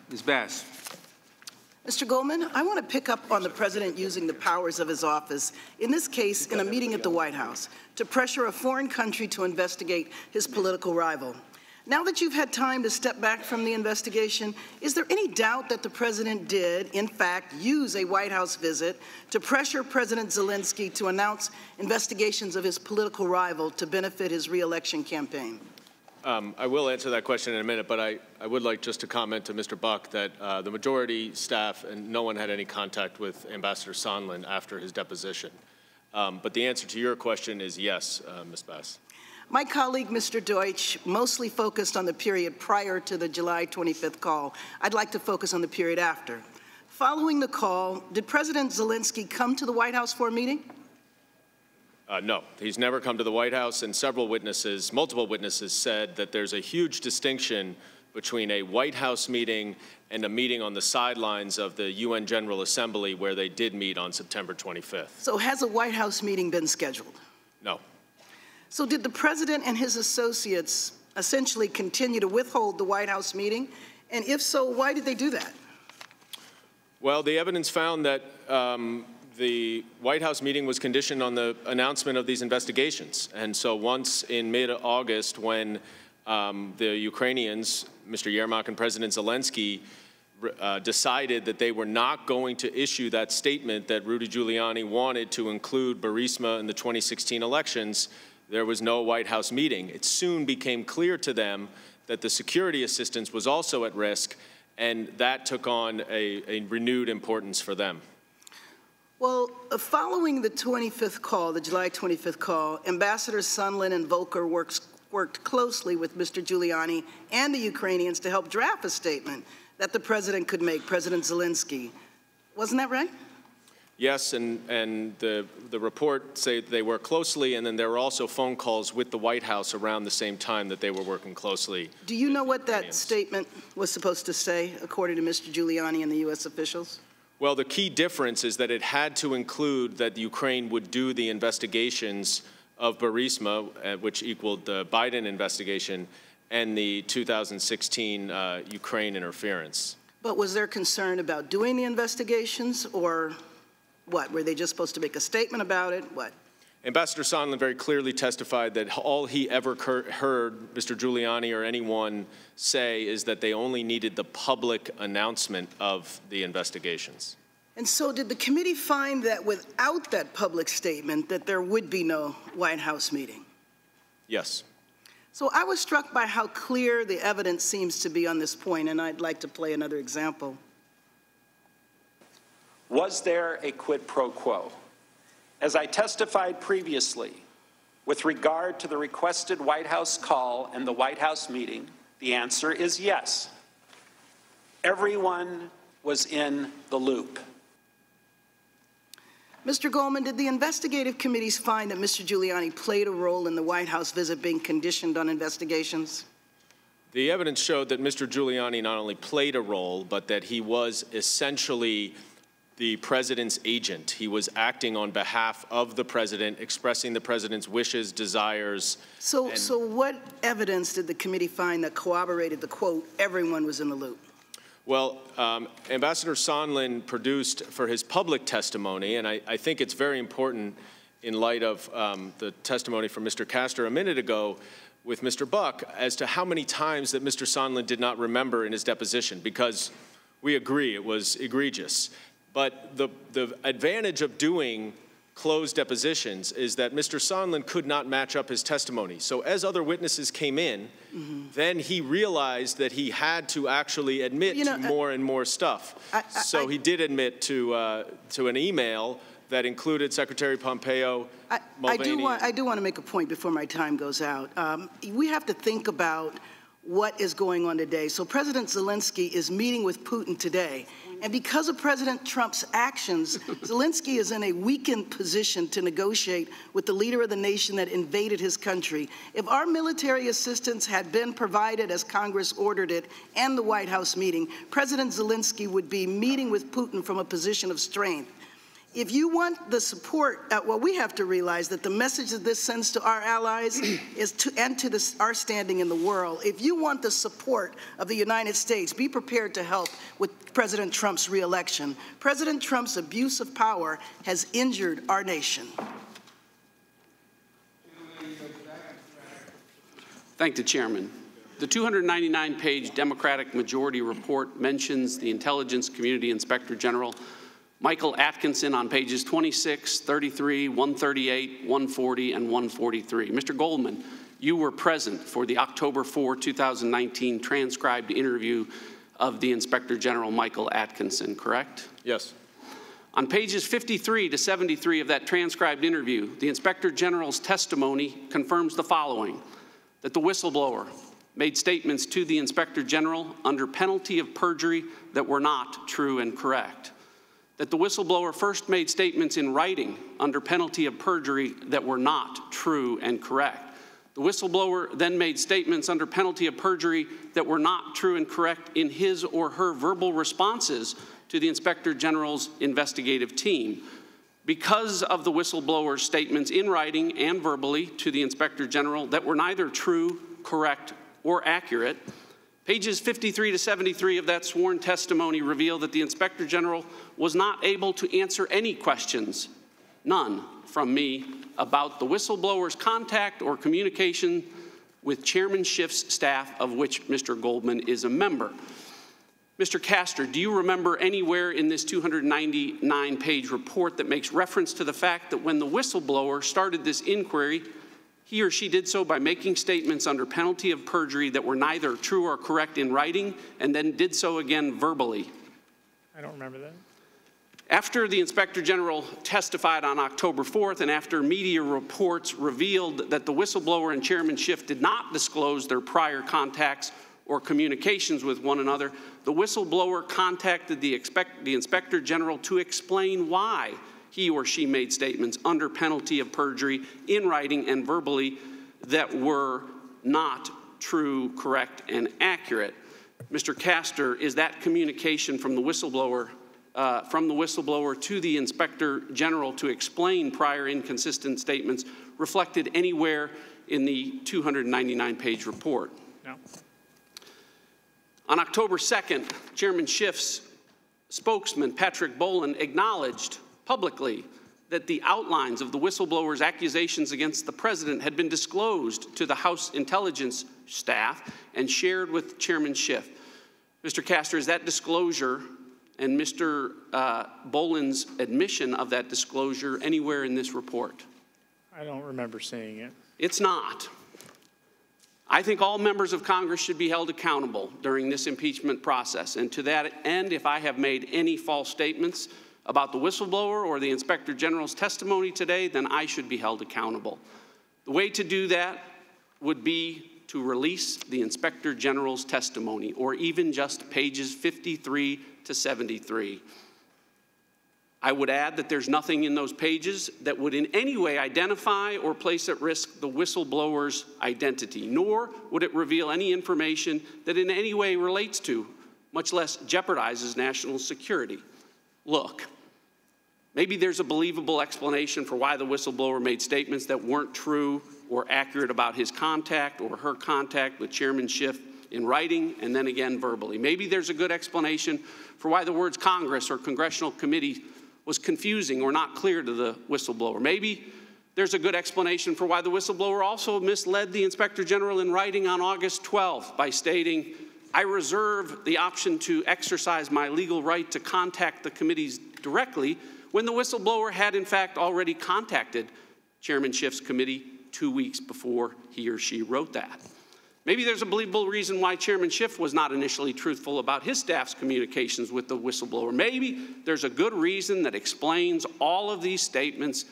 Ms. Bass. Mr. Goldman, I want to pick up on the president using the powers of his office, in this case in a meeting at the White House, to pressure a foreign country to investigate his political rival. Now that you've had time to step back from the investigation, is there any doubt that the president did, in fact, use a White House visit to pressure President Zelensky to announce investigations of his political rival to benefit his re-election campaign? I will answer that question in a minute, but I would like just to comment to Mr. Buck that the majority staff and no one had any contact with Ambassador Sondland after his deposition. But the answer to your question is yes, Ms. Bass. My colleague, Mr. Deutsch, mostly focused on the period prior to the July 25th call. I'd like to focus on the period after. Following the call, did President Zelensky come to the White House for a meeting? No, he's never come to the White House, and multiple witnesses said that there's a huge distinction between a White House meeting and a meeting on the sidelines of the UN General Assembly where they did meet on September 25th. So has a White House meeting been scheduled? No. So did the president and his associates essentially continue to withhold the White House meeting? And if so, why did they do that? Well, the evidence found that the White House meeting was conditioned on the announcement of these investigations. And so once in mid-August, when the Ukrainians, Mr. Yermak and President Zelensky, decided that they were not going to issue that statement that Rudy Giuliani wanted to include Burisma in the 2016 elections, there was no White House meeting. It soon became clear to them that the security assistance was also at risk, and that took on a renewed importance for them. Well, following the 25th call, the July 25th call, Ambassadors Sondland and Volker worked closely with Mr. Giuliani and the Ukrainians to help draft a statement that the president could make, President Zelensky. Wasn't that right? Yes, and the report say they worked closely, and then there were also phone calls with the White House around the same time that they were working closely. Do you know what that statement was supposed to say, according to Mr. Giuliani and the U.S. officials? Well, the key difference is that it had to include that Ukraine would do the investigations of Burisma, which equaled the Biden investigation, and the 2016 Ukraine interference. But was there concern about doing the investigations, or what? Were they just supposed to make a statement about it? What? Ambassador Sondland very clearly testified that all he ever heard Mr. Giuliani or anyone say is that they only needed the public announcement of the investigations. And so did the committee find that without that public statement that there would be no White House meeting? Yes. So I was struck by how clear the evidence seems to be on this point, and I'd like to play another example. Was there a quid pro quo? As I testified previously, with regard to the requested White House call and the White House meeting, the answer is yes. Everyone was in the loop. Mr. Goldman, did the investigative committees find that Mr. Giuliani played a role in the White House visit being conditioned on investigations? The evidence showed that Mr. Giuliani not only played a role, but that he was essentially the president's agent. He was acting on behalf of the president, expressing the president's wishes, desires. So what evidence did the committee find that corroborated the quote, everyone was in the loop? Well, Ambassador Sondland produced for his public testimony, and I think it's very important in light of the testimony from Mr. Castor a minute ago with Mr. Buck as to how many times that Mr. Sondland did not remember in his deposition, because we agree it was egregious. But the advantage of doing closed depositions is that Mr. Sondland could not match up his testimony. So as other witnesses came in, then he realized that he had to actually admit to more and more stuff. So he did admit to an email that included Secretary Pompeo, Mulvaney. I do want to make a point before my time goes out. We have to think about what is going on today. So President Zelensky is meeting with Putin today. And because of President Trump's actions, Zelensky is in a weakened position to negotiate with the leader of the nation that invaded his country. If our military assistance had been provided as Congress ordered it and the White House meeting, President Zelensky would be meeting with Putin from a position of strength. If you want the support, well, we have to realize that the message that this sends to our allies is our standing in the world. If you want the support of the United States, be prepared to help with President Trump's reelection. President Trump's abuse of power has injured our nation. Thank the chairman. The 299-page Democratic majority report mentions the Intelligence Community Inspector General Michael Atkinson on pages 26, 33, 138, 140, and 143. Mr. Goldman, you were present for the October 4, 2019 transcribed interview of the Inspector General Michael Atkinson, correct? Yes. On pages 53 to 73 of that transcribed interview, the Inspector General's testimony confirms the following: that the whistleblower made statements to the Inspector General under penalty of perjury that were not true and correct. That the whistleblower first made statements in writing under penalty of perjury that were not true and correct. The whistleblower then made statements under penalty of perjury that were not true and correct in his or her verbal responses to the Inspector General's investigative team. Because of the whistleblower's statements in writing and verbally to the Inspector General that were neither true, correct, or accurate, pages 53 to 73 of that sworn testimony reveal that the Inspector General was not able to answer any questions, none from me, about the whistleblower's contact or communication with Chairman Schiff's staff, of which Mr. Goldman is a member. Mr. Castor, do you remember anywhere in this 299-page report that makes reference to the fact that when the whistleblower started this inquiry, he or she did so by making statements under penalty of perjury that were neither true or correct in writing, and then did so again verbally? I don't remember that. After the Inspector General testified on October 4th, and after media reports revealed that the whistleblower and Chairman Schiff did not disclose their prior contacts or communications with one another, the whistleblower contacted the Inspector General to explain why he or she made statements under penalty of perjury in writing and verbally that were not true, correct, and accurate. Mr. Castor, is that communication from the whistleblower to the Inspector General to explain prior inconsistent statements reflected anywhere in the 299-page report? No. On October 2nd, Chairman Schiff's spokesman, Patrick Boland, acknowledged publicly that the outlines of the whistleblower's accusations against the president had been disclosed to the House intelligence staff and shared with Chairman Schiff. Mr. Castor, is that disclosure and Mr. Boland's admission of that disclosure anywhere in this report? I don't remember seeing it. It's not. I think all members of Congress should be held accountable during this impeachment process. And to that end, if I have made any false statements about the whistleblower or the Inspector General's testimony today, then I should be held accountable. The way to do that would be to release the Inspector General's testimony, or even just pages 53 to 73. I would add that there's nothing in those pages that would in any way identify or place at risk the whistleblower's identity, nor would it reveal any information that in any way relates to, much less jeopardizes, national security. Look, maybe there's a believable explanation for why the whistleblower made statements that weren't true or accurate about his contact or her contact with Chairman Schiff in writing and then again verbally. Maybe there's a good explanation for why the words Congress or Congressional Committee was confusing or not clear to the whistleblower. Maybe there's a good explanation for why the whistleblower also misled the Inspector General in writing on August 12th by stating, "I reserve the option to exercise my legal right to contact the committees directly," when the whistleblower had in fact already contacted Chairman Schiff's committee 2 weeks before he or she wrote that. Maybe there's a believable reason why Chairman Schiff was not initially truthful about his staff's communications with the whistleblower. Maybe there's a good reason that explains all of these statements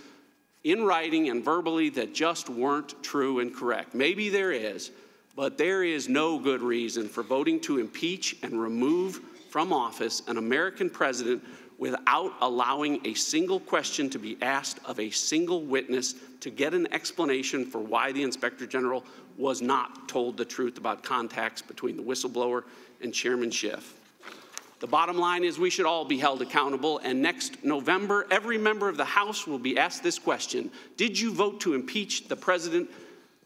in writing and verbally that just weren't true and correct. Maybe there is, but there is no good reason for voting to impeach and remove from office an American president without allowing a single question to be asked of a single witness to get an explanation for why the Inspector General was not told the truth about contacts between the whistleblower and Chairman Schiff. The bottom line is we should all be held accountable, and next November, every member of the House will be asked this question: did you vote to impeach the president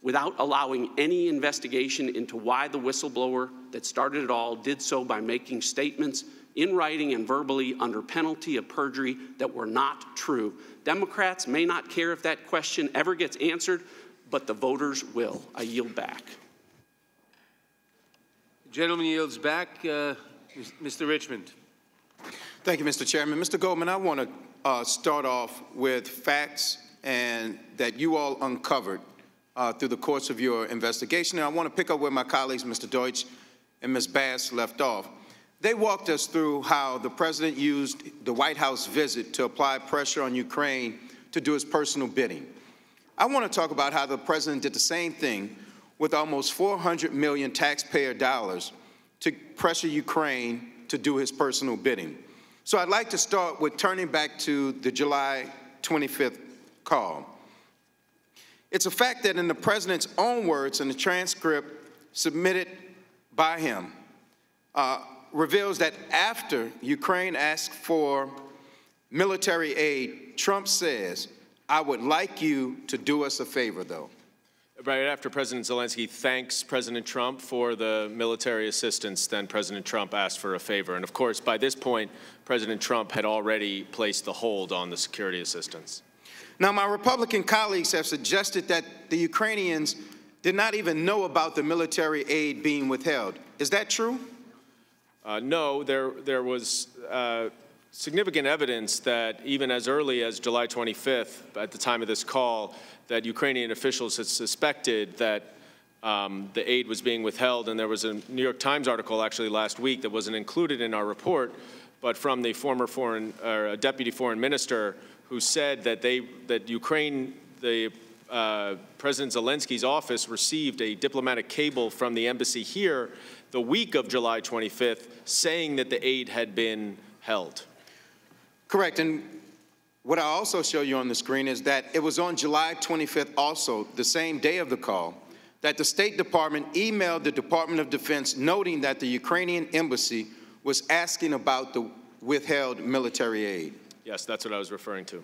without allowing any investigation into why the whistleblower that started it all did so by making statements in writing and verbally under penalty of perjury that were not true? Democrats may not care if that question ever gets answered, but the voters will. I yield back. The gentleman yields back. Mr. Richmond. Thank you, Mr. Chairman. Mr. Goldman, I want to start off with facts and that you all uncovered through the course of your investigation. And I want to pick up where my colleagues, Mr. Deutsch and Ms. Bass, left off. They walked us through how the president used the White House visit to apply pressure on Ukraine to do his personal bidding. I want to talk about how the president did the same thing with almost $400 million taxpayer dollars to pressure Ukraine to do his personal bidding. So I'd like to start with turning back to the July 25th call. It's a fact that in the president's own words in the transcript submitted by him, reveals that after Ukraine asked for military aid, Trump says, "I would like you to do us a favor, though." Right after President Zelensky thanks President Trump for the military assistance, then President Trump asked for a favor. And of course, by this point, President Trump had already placed the hold on the security assistance. Now, my Republican colleagues have suggested that the Ukrainians did not even know about the military aid being withheld. Is that true? No, there was significant evidence that even as early as July 25th, at the time of this call, that Ukrainian officials had suspected that the aid was being withheld. And there was a New York Times article actually last week that wasn't included in our report, but from the former deputy foreign minister, who said that President Zelensky's office received a diplomatic cable from the embassy here the week of July 25th, saying that the aid had been held. Correct. And what I also show you on the screen is that it was on July 25th also, the same day of the call, that the State Department emailed the Department of Defense noting that the Ukrainian embassy was asking about the withheld military aid. Yes, that's what I was referring to.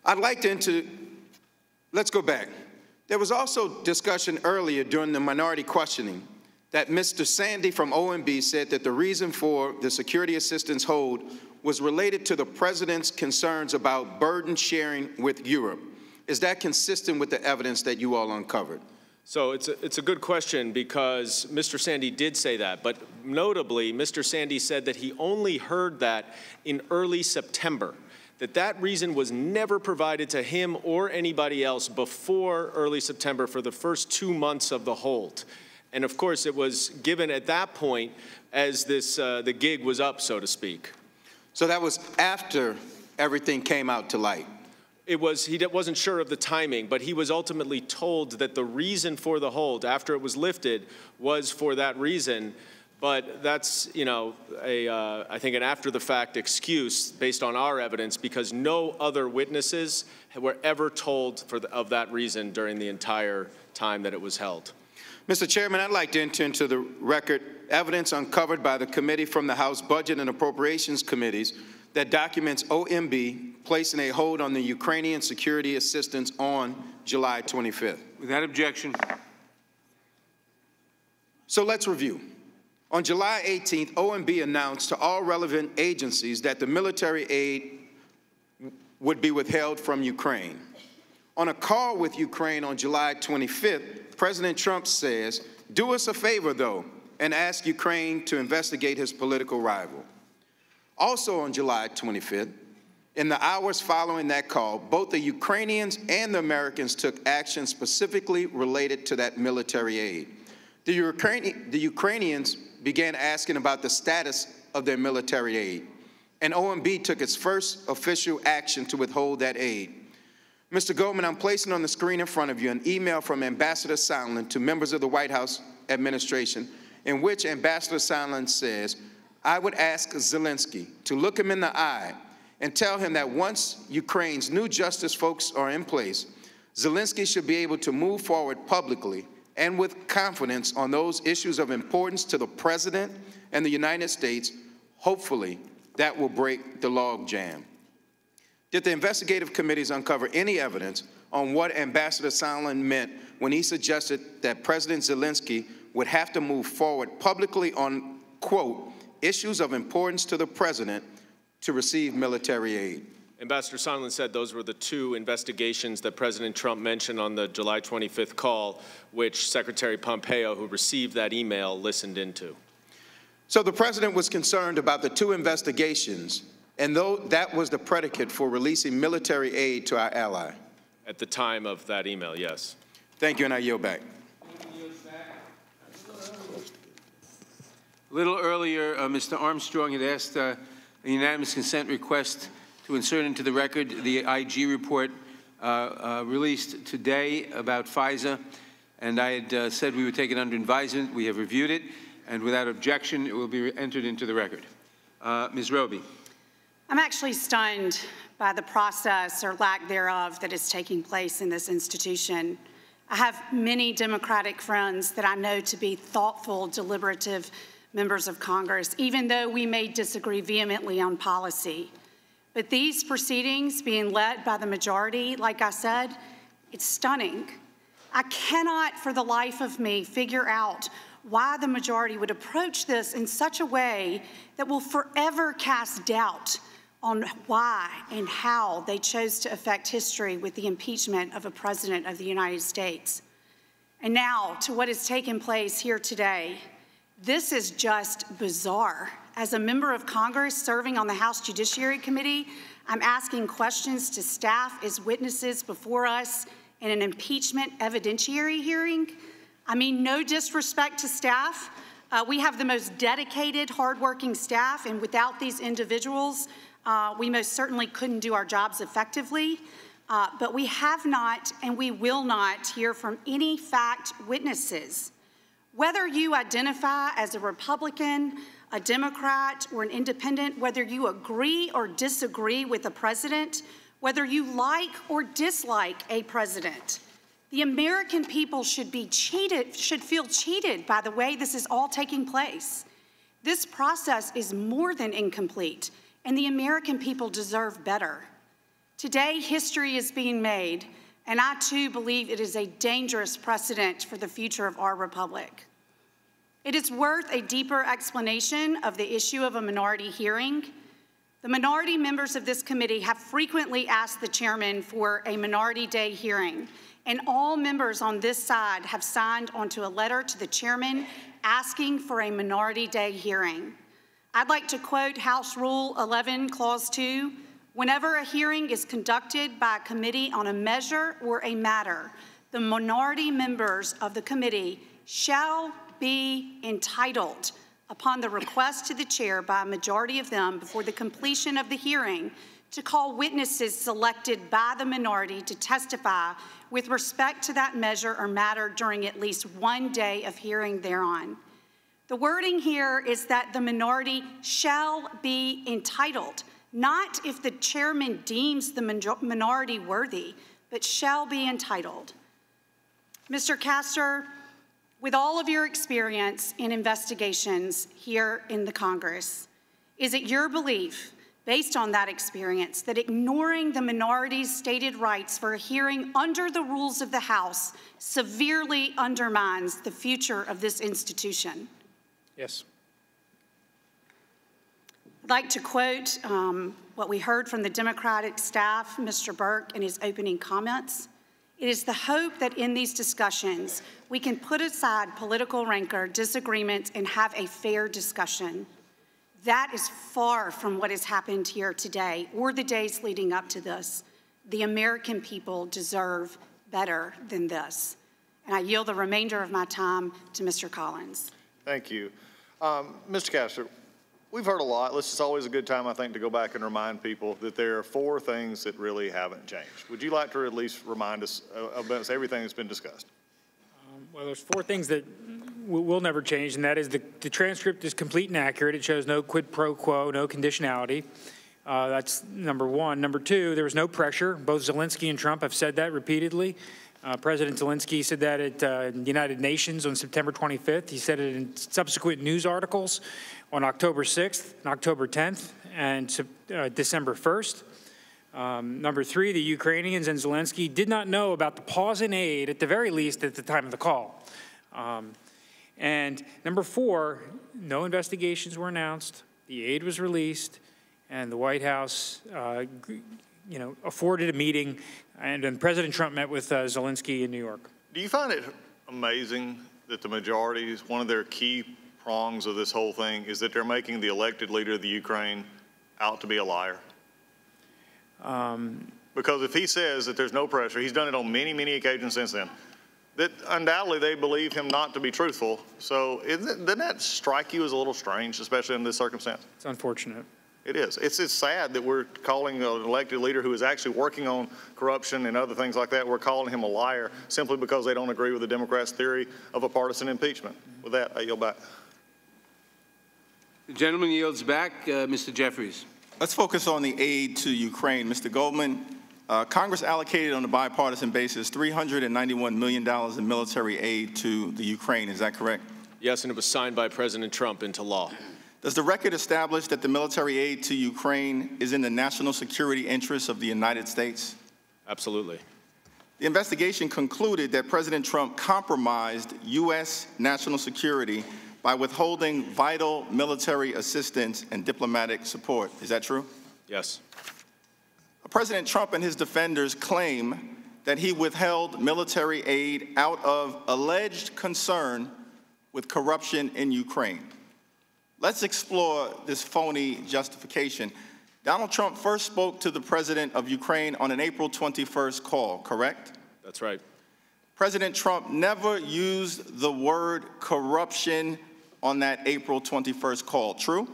I'd like to let's go back. There was also discussion earlier during the minority questioning that Mr. Sandy from OMB said that the reason for the security assistance hold was related to the president's concerns about burden sharing with Europe. Is that consistent with the evidence that you all uncovered? So it's a good question, because Mr. Sandy did say that, but notably, Mr. Sandy said that he only heard that in early September, that reason was never provided to him or anybody else before early September for the first 2 months of the hold. And of course, it was given at that point as the gig was up, so to speak. So that was after everything came out to light. He wasn't sure of the timing, but he was ultimately told that the reason for the hold after it was lifted was for that reason. But that's, I think an after-the-fact excuse based on our evidence, because no other witnesses were ever told of that reason during the entire time that it was held. Mr. Chairman, I'd like to enter into the record evidence uncovered by the committee from the House Budget and Appropriations Committees that documents OMB placing a hold on the Ukrainian security assistance on July 25th. Without objection. So let's review. On July 18th, OMB announced to all relevant agencies that the military aid would be withheld from Ukraine. On a call with Ukraine on July 25th, President Trump says, "Do us a favor, though, and ask Ukraine to investigate his political rival." Also on July 25th, in the hours following that call, both the Ukrainians and the Americans took action specifically related to that military aid. The Ukrainians began asking about the status of their military aid, and OMB took its first official action to withhold that aid. Mr. Goldman, I'm placing on the screen in front of you an email from Ambassador Sondland to members of the White House administration, in which Ambassador Sondland says, "I would ask Zelensky to look him in the eye and tell him that once Ukraine's new justice folks are in place, Zelensky should be able to move forward publicly and with confidence on those issues of importance to the President and the United States Hopefully, that will break the log jam. Did the investigative committees uncover any evidence on what Ambassador Sondland meant when he suggested that President Zelensky would have to move forward publicly on, quote, issues of importance to the president to receive military aid? Ambassador Sondland said those were the two investigations that President Trump mentioned on the July 25th call, which Secretary Pompeo, who received that email, listened into. So the president was concerned about the two investigations, and though that was the predicate for releasing military aid to our ally. At the time of that email, yes. Thank you, and I yield back. A little earlier, Mr. Armstrong had asked a unanimous consent request to insert into the record the IG report released today about FISA, and I had said we would take it under advisement. We have reviewed it, and without objection, it will be entered into the record. Ms. Roby. I'm actually stunned by the process or lack thereof that is taking place in this institution. I have many Democratic friends that I know to be thoughtful, deliberative members of Congress, even though we may disagree vehemently on policy. But these proceedings being led by the majority, like I said, it's stunning. I cannot for the life of me figure out why the majority would approach this in such a way that will forever cast doubt on why and how they chose to affect history with the impeachment of a president of the United States. And now to what has taken place here today. This is just bizarre. As a member of Congress serving on the House Judiciary Committee, I'm asking questions to staff as witnesses before us in an impeachment evidentiary hearing. I mean, no disrespect to staff. We have the most dedicated, hardworking staff, and without these individuals, we most certainly couldn't do our jobs effectively. But we have not and we will not hear from any fact witnesses. Whether you identify as a Republican, a Democrat, or an independent, whether you agree or disagree with the president, whether you like or dislike a president, the American people should be cheated, should feel cheated by the way this is all taking place. This process is more than incomplete, and the American people deserve better. Today, history is being made, and I too believe it is a dangerous precedent for the future of our republic. It is worth a deeper explanation of the issue of a minority hearing. The minority members of this committee have frequently asked the chairman for a minority day hearing, and all members on this side have signed onto a letter to the chairman asking for a minority day hearing. I'd like to quote House Rule 11, Clause 2, whenever a hearing is conducted by a committee on a measure or a matter, the minority members of the committee shall be entitled, upon the request to the chair by a majority of them before the completion of the hearing, to call witnesses selected by the minority to testify with respect to that measure or matter during at least one day of hearing thereon. The wording here is that the minority shall be entitled, not if the chairman deems the minority worthy, but shall be entitled. Mr. Castor, with all of your experience in investigations here in the Congress, is it your belief, based on that experience, that ignoring the minority's stated rights for a hearing under the rules of the House severely undermines the future of this institution? Yes. I'd like to quote what we heard from the Democratic staff, Mr. Burke, in his opening comments. It is the hope that in these discussions, we can put aside political rancor, disagreements, and have a fair discussion. That is far from what has happened here today or the days leading up to this. The American people deserve better than this. And I yield the remainder of my time to Mr. Collins. Thank you. Mr. Castor, we've heard a lot. This is always a good time, I think, to go back and remind people that there are 4 things that really haven't changed. Would you like to at least remind us about everything that's been discussed? Well, there's 4 things that will never change, and that is the transcript is complete and accurate. It shows no quid pro quo, no conditionality. That's number 1. Number 2, there was no pressure. Both Zelensky and Trump have said that repeatedly. President Zelensky said that at the United Nations on September 25th. He said it in subsequent news articles on October 6th, and October 10th, and December 1st. Number three, the Ukrainians and Zelensky did not know about the pause in aid, at the very least, at the time of the call. And number four, no investigations were announced, the aid was released, and the White House afforded a meeting, and then President Trump met with Zelensky in New York. Do you find it amazing that the majority, one of their key prongs of this whole thing is that they're making the elected leader of the Ukraine out to be a liar? Because if he says that there's no pressure, he's done it on many, many occasions since then, that undoubtedly they believe him not to be truthful. So doesn't that strike you as a little strange, especially in this circumstance? It's unfortunate. It is. It's sad that we're calling an elected leader who is actually working on corruption and other things like that, we're calling him a liar simply because they don't agree with the Democrats' theory of a partisan impeachment. With that, I yield back. The gentleman yields back. Mr. Jeffries. Let's focus on the aid to Ukraine. Mr. Goldman, Congress allocated on a bipartisan basis $391 million in military aid to the Ukraine. Is that correct? Yes, and it was signed by President Trump into law. Does the record establish that the military aid to Ukraine is in the national security interests of the United States? Absolutely. The investigation concluded that President Trump compromised U.S. national security by withholding vital military assistance and diplomatic support. Is that true? Yes. President Trump and his defenders claim that he withheld military aid out of alleged concern with corruption in Ukraine. Let's explore this phony justification. Donald Trump first spoke to the president of Ukraine on an April 21st call, correct? That's right. President Trump never used the word corruption on that April 21st call, true?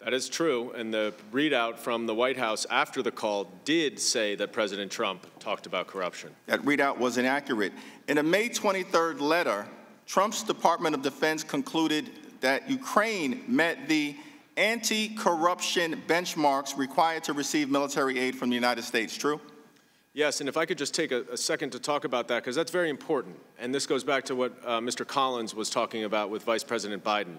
That is true, and the readout from the White House after the call did say that President Trump talked about corruption. That readout was inaccurate. In a May 23rd letter, Trump's Department of Defense concluded that Ukraine met the anti-corruption benchmarks required to receive military aid from the United States, true? Yes, and if I could just take a second to talk about that, because that's very important. And this goes back to what Mr. Collins was talking about with Vice President Biden.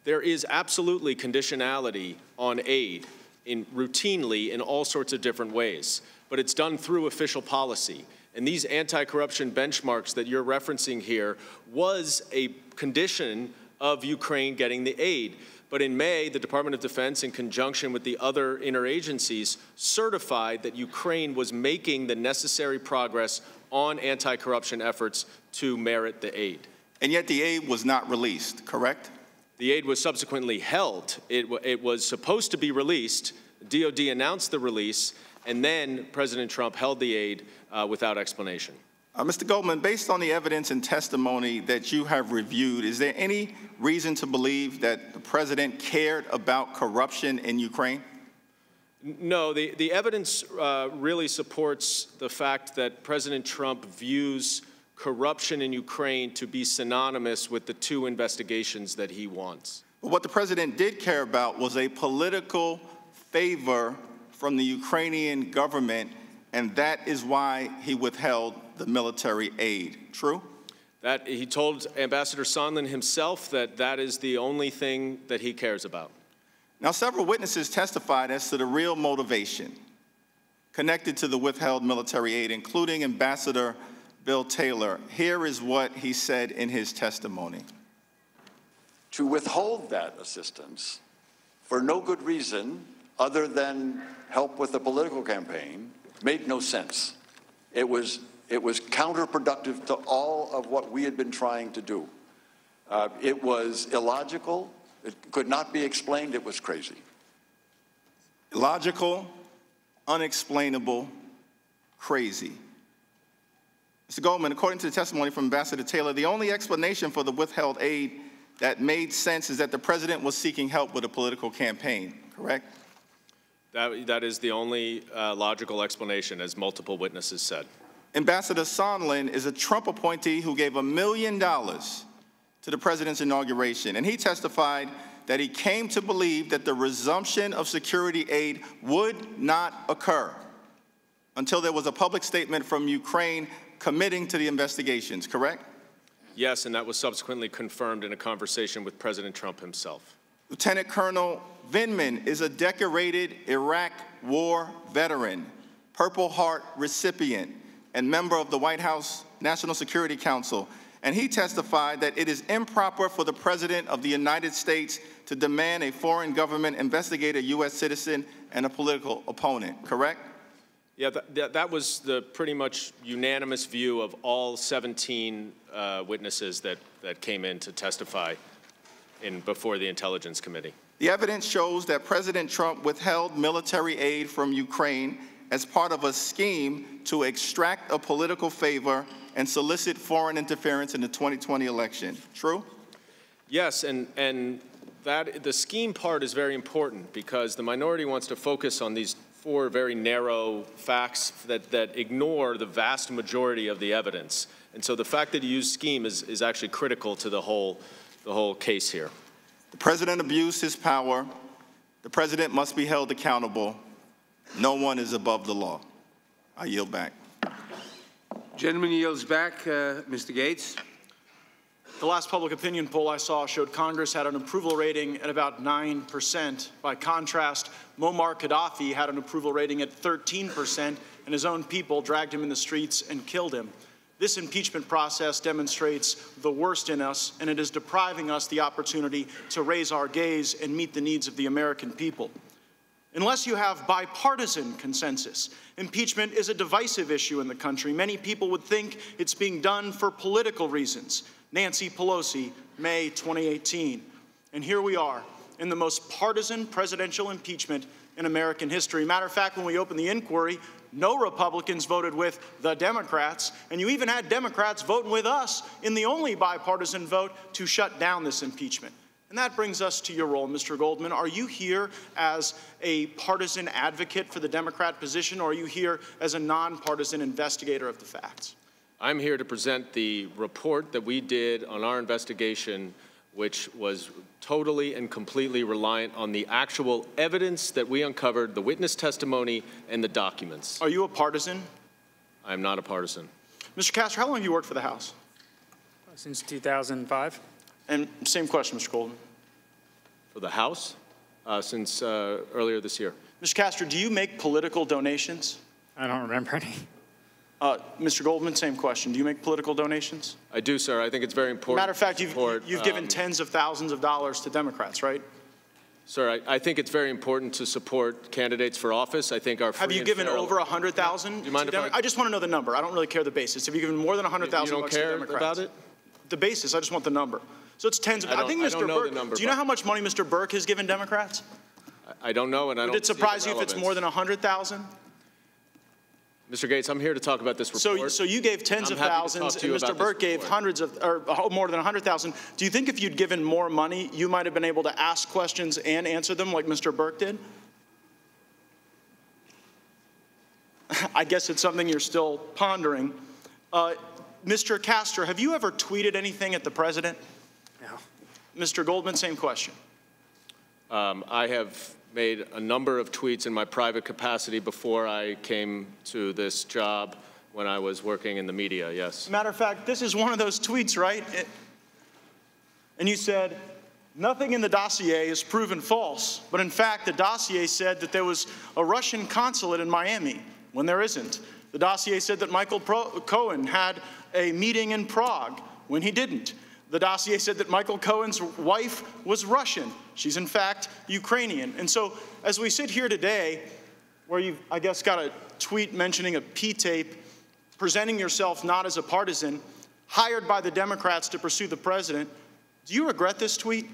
There is absolutely conditionality on aid routinely in all sorts of different ways, but it's done through official policy. And these anti-corruption benchmarks that you're referencing here was a condition of Ukraine getting the aid. But in May, the Department of Defense, in conjunction with the other interagencies, certified that Ukraine was making the necessary progress on anti-corruption efforts to merit the aid. And yet the aid was not released, correct? The aid was subsequently held. It was supposed to be released. DOD announced the release, and then President Trump held the aid without explanation. Mr. Goldman, based on the evidence and testimony that you have reviewed, is there any reason to believe that the president cared about corruption in Ukraine? No, the evidence really supports the fact that President Trump views corruption in Ukraine to be synonymous with the two investigations that he wants. But what the president did care about was a political favor from the Ukrainian government, and that is why he withheld the military aid. True? That he told Ambassador Sondland himself that that is the only thing that he cares about. Now, several witnesses testified as to the real motivation connected to the withheld military aid, including Ambassador Bill Taylor. Here is what he said in his testimony. To withhold that assistance for no good reason other than help with the political campaign made no sense. It was counterproductive to all of what we had been trying to do. It was illogical. It could not be explained. It was crazy. Illogical, unexplainable, crazy. Mr. Goldman, according to the testimony from Ambassador Taylor, the only explanation for the withheld aid that made sense is that the president was seeking help with a political campaign, correct? That is the only logical explanation, as multiple witnesses said. Ambassador Sondland is a Trump appointee who gave $1 million to the president's inauguration, and he testified that he came to believe that the resumption of security aid would not occur until there was a public statement from Ukraine committing to the investigations, correct? Yes, and that was subsequently confirmed in a conversation with President Trump himself. Lieutenant Colonel Vindman is a decorated Iraq War veteran, Purple Heart recipient, and member of the White House National Security Council, and he testified that it is improper for the President of the United States to demand a foreign government investigate a U.S. citizen and a political opponent, correct? Yeah, that was the pretty much unanimous view of all 17 witnesses that came in to testify before the Intelligence Committee. The evidence shows that President Trump withheld military aid from Ukraine as part of a scheme to extract a political favor and solicit foreign interference in the 2020 election. True? Yes, and the scheme part is very important because the minority wants to focus on these 4 very narrow facts that ignore the vast majority of the evidence. And so the fact that you use scheme is actually critical to the whole case here. The President abused his power. The President must be held accountable. No one is above the law. I yield back. Gentleman yields back. Mr. Gates. The last public opinion poll I saw showed Congress had an approval rating at about 9%. By contrast, Muammar Gaddafi had an approval rating at 13%, and his own people dragged him in the streets and killed him. This impeachment process demonstrates the worst in us, and it is depriving us the opportunity to raise our gaze and meet the needs of the American people. Unless you have bipartisan consensus, impeachment is a divisive issue in the country. Many people would think it's being done for political reasons. Nancy Pelosi, May 2018. And here we are in the most partisan presidential impeachment in American history. Matter of fact, when we opened the inquiry, no Republicans voted with the Democrats, and you even had Democrats voting with us in the only bipartisan vote to shut down this impeachment. And that brings us to your role, Mr. Goldman. Are you here as a partisan advocate for the Democrat position, or are you here as a nonpartisan investigator of the facts? I'm here to present the report that we did on our investigation, which was totally and completely reliant on the actual evidence that we uncovered, the witness testimony, and the documents. Are you a partisan? I am not a partisan. Mr. Castor, how long have you worked for the House? Since 2005. And same question, Mr. Goldman. For the House? Since earlier this year. Mr. Castor, do you make political donations? I don't remember any. Mr. Goldman, same question. Do you make political donations? I do, sir. I think it's very important. Matter of fact, you've given tens of thousands of dollars to Democrats, right? Sir, I think it's very important to support candidates for office. I think our Have you given over 100,000? Do you mind if I just want to know the number. I don't really care the basis. Have you given more than 100,000 You don't care about it? The basis. I just want the number. So it's tens of. I think Mr. Burke. Do you know how much money Mr. Burke has given Democrats? I don't know, and I don't. Would it surprise you if it's more than 100,000? Mr. Gates, I'm here to talk about this report. So you gave tens of thousands, and Mr. Burke gave hundreds of, or more than 100,000. Do you think if you'd given more money, you might have been able to ask questions and answer them like Mr. Burke did? I guess it's something you're still pondering. Mr. Castor, have you ever tweeted anything at the president? No. Mr. Goldman, same question. I have made a number of tweets in my private capacity before I came to this job when I was working in the media, yes. Matter of fact, this is one of those tweets, right? And you said, nothing in the dossier is proven false, but in fact, the dossier said that there was a Russian consulate in Miami when there isn't. The dossier said that Michael Cohen had a meeting in Prague when he didn't. The dossier said that Michael Cohen's wife was Russian. She's in fact Ukrainian. And so as we sit here today, where you've, I guess, got a tweet mentioning a P-tape, presenting yourself not as a partisan, hired by the Democrats to pursue the president, do you regret this tweet?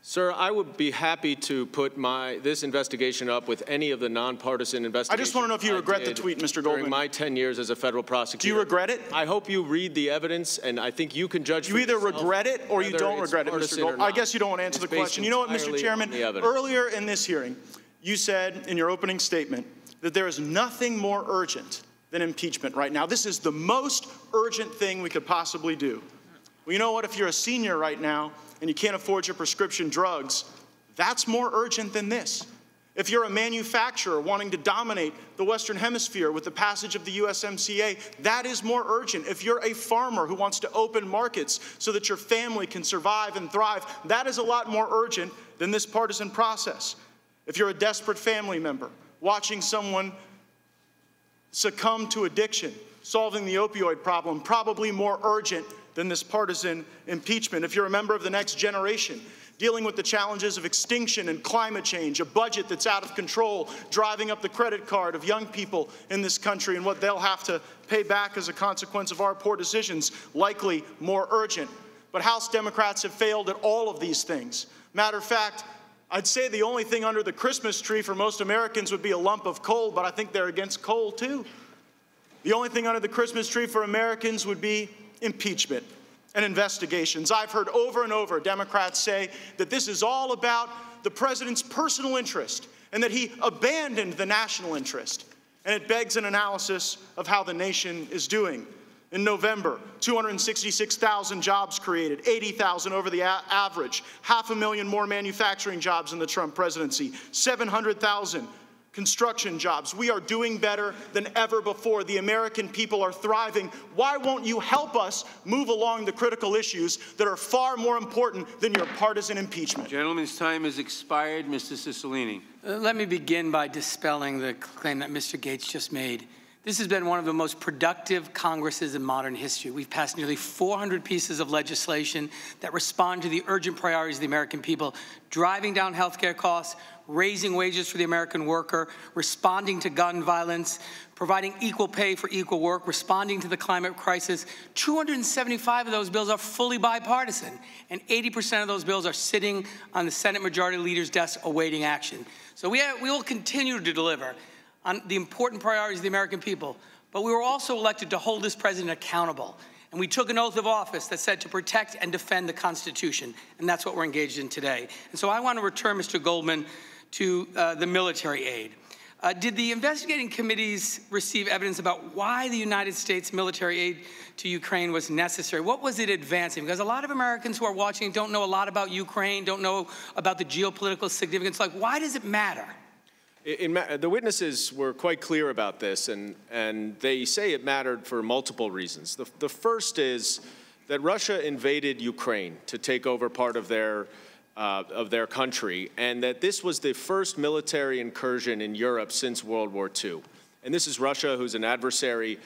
Sir, I would be happy to put this investigation up with any of the nonpartisan investigations. I just want to know if you regret the tweet, Mr. Goldman. During my 10 years as a federal prosecutor. Do you regret it? I hope you read the evidence, and I think you can judge for yourself. You either regret it or you don't regret it, Mr. Goldman. I guess you don't want to answer the question. You know what, Mr. Chairman? Earlier in this hearing, you said in your opening statement that there is nothing more urgent than impeachment right now. This is the most urgent thing we could possibly do. Well, you know what? If you're a senior right now and you can't afford your prescription drugs, that's more urgent than this. If you're a manufacturer wanting to dominate the Western Hemisphere with the passage of the USMCA, that is more urgent. If you're a farmer who wants to open markets so that your family can survive and thrive, that is a lot more urgent than this partisan process. If you're a desperate family member watching someone succumb to addiction, solving the opioid problem, probably more urgent than this partisan impeachment. If you're a member of the next generation, dealing with the challenges of extinction and climate change, a budget that's out of control, driving up the credit card of young people in this country and what they'll have to pay back as a consequence of our poor decisions, likely more urgent. But House Democrats have failed at all of these things. Matter of fact, I'd say the only thing under the Christmas tree for most Americans would be a lump of coal, but I think they're against coal too. The only thing under the Christmas tree for Americans would be impeachment and investigations. I've heard over and over Democrats say that this is all about the president's personal interest and that he abandoned the national interest. And it begs an analysis of how the nation is doing. In November, 266,000 jobs created, 80,000 over the average, 500,000 more manufacturing jobs in the Trump presidency, 700,000 construction jobs. We are doing better than ever before. The American people are thriving. Why won't you help us move along the critical issues that are far more important than your partisan impeachment? Gentleman's time has expired. Mr. Cicilline. Let me begin by dispelling the claim that Mr. Gates just made. This has been one of the most productive Congresses in modern history. We've passed nearly 400 pieces of legislation that respond to the urgent priorities of the American people, driving down health care costs, raising wages for the American worker, responding to gun violence, providing equal pay for equal work, responding to the climate crisis. 275 of those bills are fully bipartisan, and 80% of those bills are sitting on the Senate Majority Leader's desk awaiting action. So we will continue to deliver on the important priorities of the American people, but we were also elected to hold this president accountable. And we took an oath of office that said to protect and defend the Constitution, and that's what we're engaged in today. And so I want to return, Mr. Goldman, to the military aid. Did the investigating committees receive evidence about why the United States military aid to Ukraine was necessary? What was it advancing? Because a lot of Americans who are watching don't know a lot about Ukraine, don't know about the geopolitical significance. Like, why does it matter? The witnesses were quite clear about this, and they say it mattered for multiple reasons. The first is that Russia invaded Ukraine to take over part of their country, and that this was the first military incursion in Europe since World War II. And this is Russia, who's an adversary,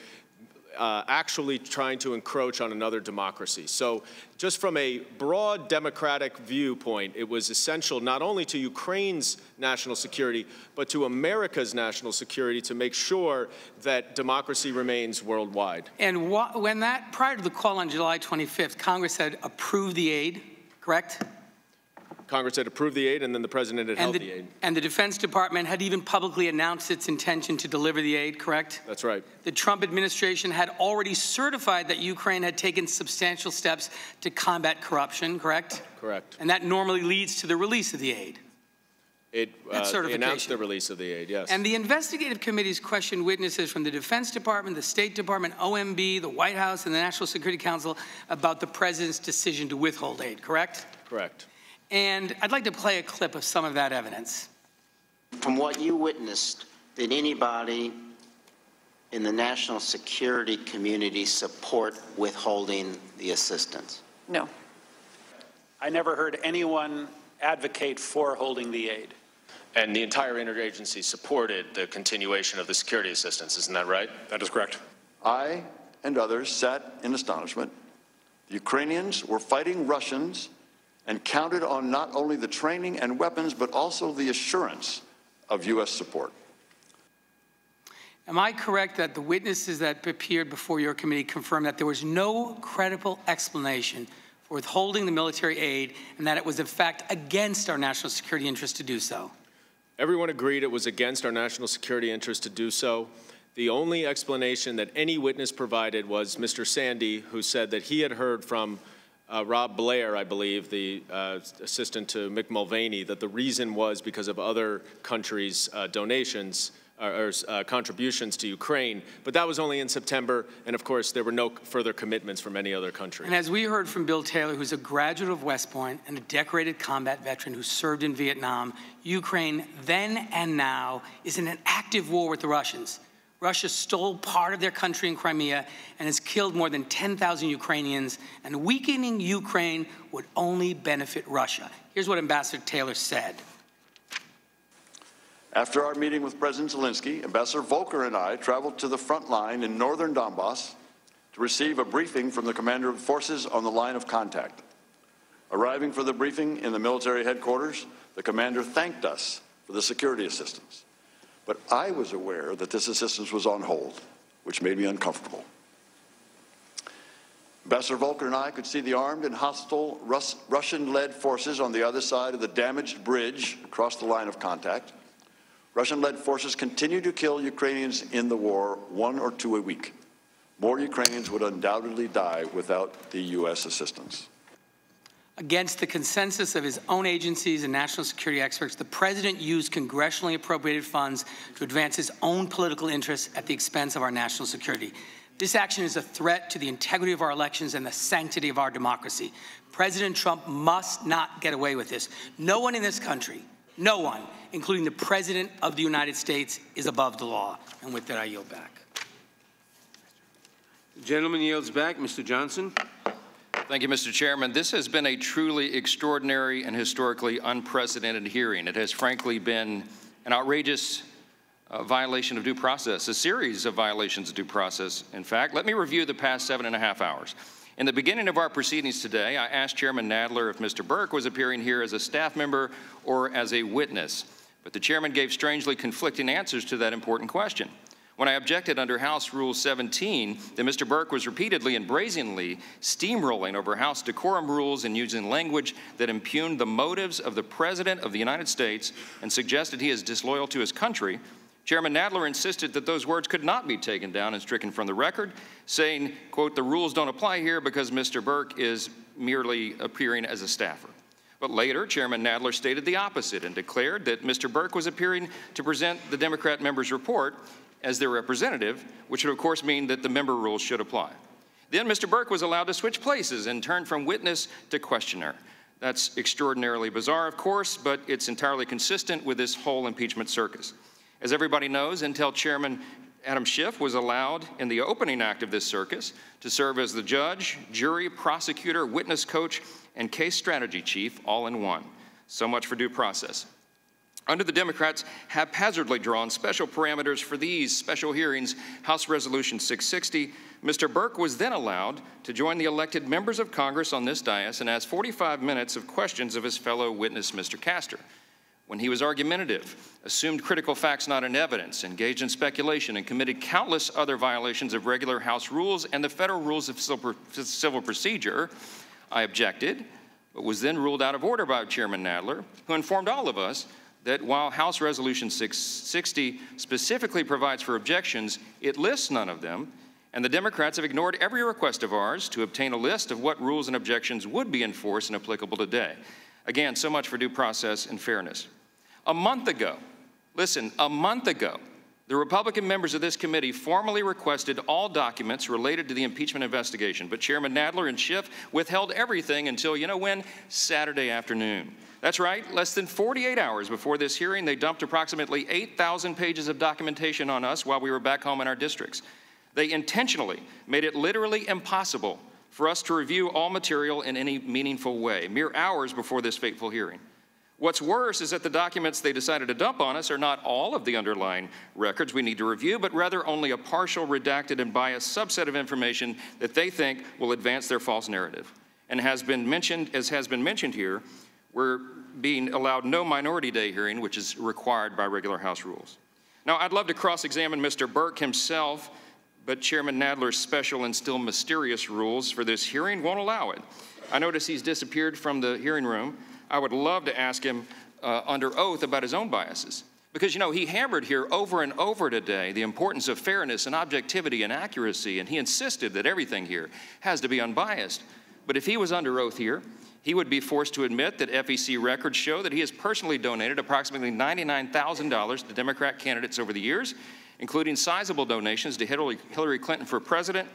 actually trying to encroach on another democracy. So just from a broad democratic viewpoint, it was essential not only to Ukraine's national security, but to America's national security to make sure that democracy remains worldwide. And when that, prior to the call on July 25th, Congress had approved the aid, correct? Congress had approved the aid, and then the president had held the aid. And the Defense Department had even publicly announced its intention to deliver the aid, correct? That's right. The Trump administration had already certified that Ukraine had taken substantial steps to combat corruption, correct? Correct. And that normally leads to the release of the aid. They announced the release of the aid, yes. And the investigative committees questioned witnesses from the Defense Department, the State Department, OMB, the White House, and the National Security Council about the president's decision to withhold aid, correct? Correct. And I'd like to play a clip of some of that evidence. From what you witnessed, did anybody in the national security community support withholding the assistance? No. I never heard anyone advocate for holding the aid. And the entire interagency supported the continuation of the security assistance, isn't that right? That is correct. I and others sat in astonishment. The Ukrainians were fighting Russians and counted on not only the training and weapons, but also the assurance of U.S. support. Am I correct that the witnesses that appeared before your committee confirmed that there was no credible explanation for withholding the military aid and that it was, in fact, against our national security interest to do so? Everyone agreed it was against our national security interest to do so. The only explanation that any witness provided was Mr. Sandy, who said that he had heard from Rob Blair, I believe, the assistant to Mick Mulvaney, that the reason was because of other countries' donations contributions to Ukraine, but that was only in September, and of course there were no further commitments from any other country. And as we heard from Bill Taylor, who's a graduate of West Point and a decorated combat veteran who served in Vietnam, Ukraine then and now is in an active war with the Russians. Russia stole part of their country in Crimea and has killed more than 10,000 Ukrainians, and weakening Ukraine would only benefit Russia. Here's what Ambassador Taylor said. After our meeting with President Zelensky, Ambassador Volker and I traveled to the front line in northern Donbass to receive a briefing from the commander of forces on the line of contact. Arriving for the briefing in the military headquarters, the commander thanked us for the security assistance. But I was aware that this assistance was on hold, which made me uncomfortable. Ambassador Volker and I could see the armed and hostile Russian-led forces on the other side of the damaged bridge across the line of contact. Russian-led forces continue to kill Ukrainians in the war, 1 or 2 a week. More Ukrainians would undoubtedly die without the U.S. assistance. Against the consensus of his own agencies and national security experts, the president used congressionally appropriated funds to advance his own political interests at the expense of our national security. This action is a threat to the integrity of our elections and the sanctity of our democracy. President Trump must not get away with this. No one in this country, no one, including the President of the United States, is above the law. And with that, I yield back. The gentleman yields back. Mr. Johnson. Thank you, Mr. Chairman. This has been a truly extraordinary and historically unprecedented hearing. It has frankly been an outrageous violation of due process, a series of violations of due process. In fact, let me review the past 7.5 hours. In the beginning of our proceedings today, I asked Chairman Nadler if Mr. Burke was appearing here as a staff member or as a witness, but the chairman gave strangely conflicting answers to that important question. When I objected under House Rule 17 that Mr. Burke was repeatedly and brazenly steamrolling over House decorum rules and using language that impugned the motives of the President of the United States and suggested he is disloyal to his country, Chairman Nadler insisted that those words could not be taken down and stricken from the record, saying, quote, the rules don't apply here because Mr. Burke is merely appearing as a staffer. But later, Chairman Nadler stated the opposite and declared that Mr. Burke was appearing to present the Democrat member's report as their representative, which would of course mean that the member rules should apply. Then Mr. Burke was allowed to switch places and turn from witness to questioner. That's extraordinarily bizarre, of course, but it's entirely consistent with this whole impeachment circus. As everybody knows, Intel Chairman Adam Schiff was allowed in the opening act of this circus to serve as the judge, jury, prosecutor, witness coach, and case strategy chief all in one. So much for due process. Under the Democrats' haphazardly drawn special parameters for these special hearings, House Resolution 660, Mr. Burke was then allowed to join the elected members of Congress on this dais and ask 45 minutes of questions of his fellow witness, Mr. Castor. When he was argumentative, assumed critical facts not in evidence, engaged in speculation, and committed countless other violations of regular House rules and the federal rules of civil procedure, I objected, but was then ruled out of order by Chairman Nadler, who informed all of us that while House Resolution 660 specifically provides for objections, it lists none of them, and the Democrats have ignored every request of ours to obtain a list of what rules and objections would be enforced and applicable today. Again, so much for due process and fairness. A month ago, listen, a month ago, the Republican members of this committee formally requested all documents related to the impeachment investigation, but Chairman Nadler and Schiff withheld everything until, you know when? Saturday afternoon. That's right, less than 48 hours before this hearing, they dumped approximately 8,000 pages of documentation on us while we were back home in our districts. They intentionally made it literally impossible for us to review all material in any meaningful way, mere hours before this fateful hearing. What's worse is that the documents they decided to dump on us are not all of the underlying records we need to review, but rather only a partial, redacted, and biased subset of information that they think will advance their false narrative. And as has been mentioned here, we're being allowed no minority day hearing, which is required by regular House rules. Now, I'd love to cross-examine Mr. Burke himself, but Chairman Nadler's special and still mysterious rules for this hearing won't allow it. I notice he's disappeared from the hearing room. I would love to ask him under oath about his own biases. Because, you know, he hammered here over and over today the importance of fairness and objectivity and accuracy, and he insisted that everything here has to be unbiased. But if he was under oath here, he would be forced to admit that FEC records show that he has personally donated approximately $99,000 to Democrat candidates over the years, including sizable donations to Hillary Clinton for president,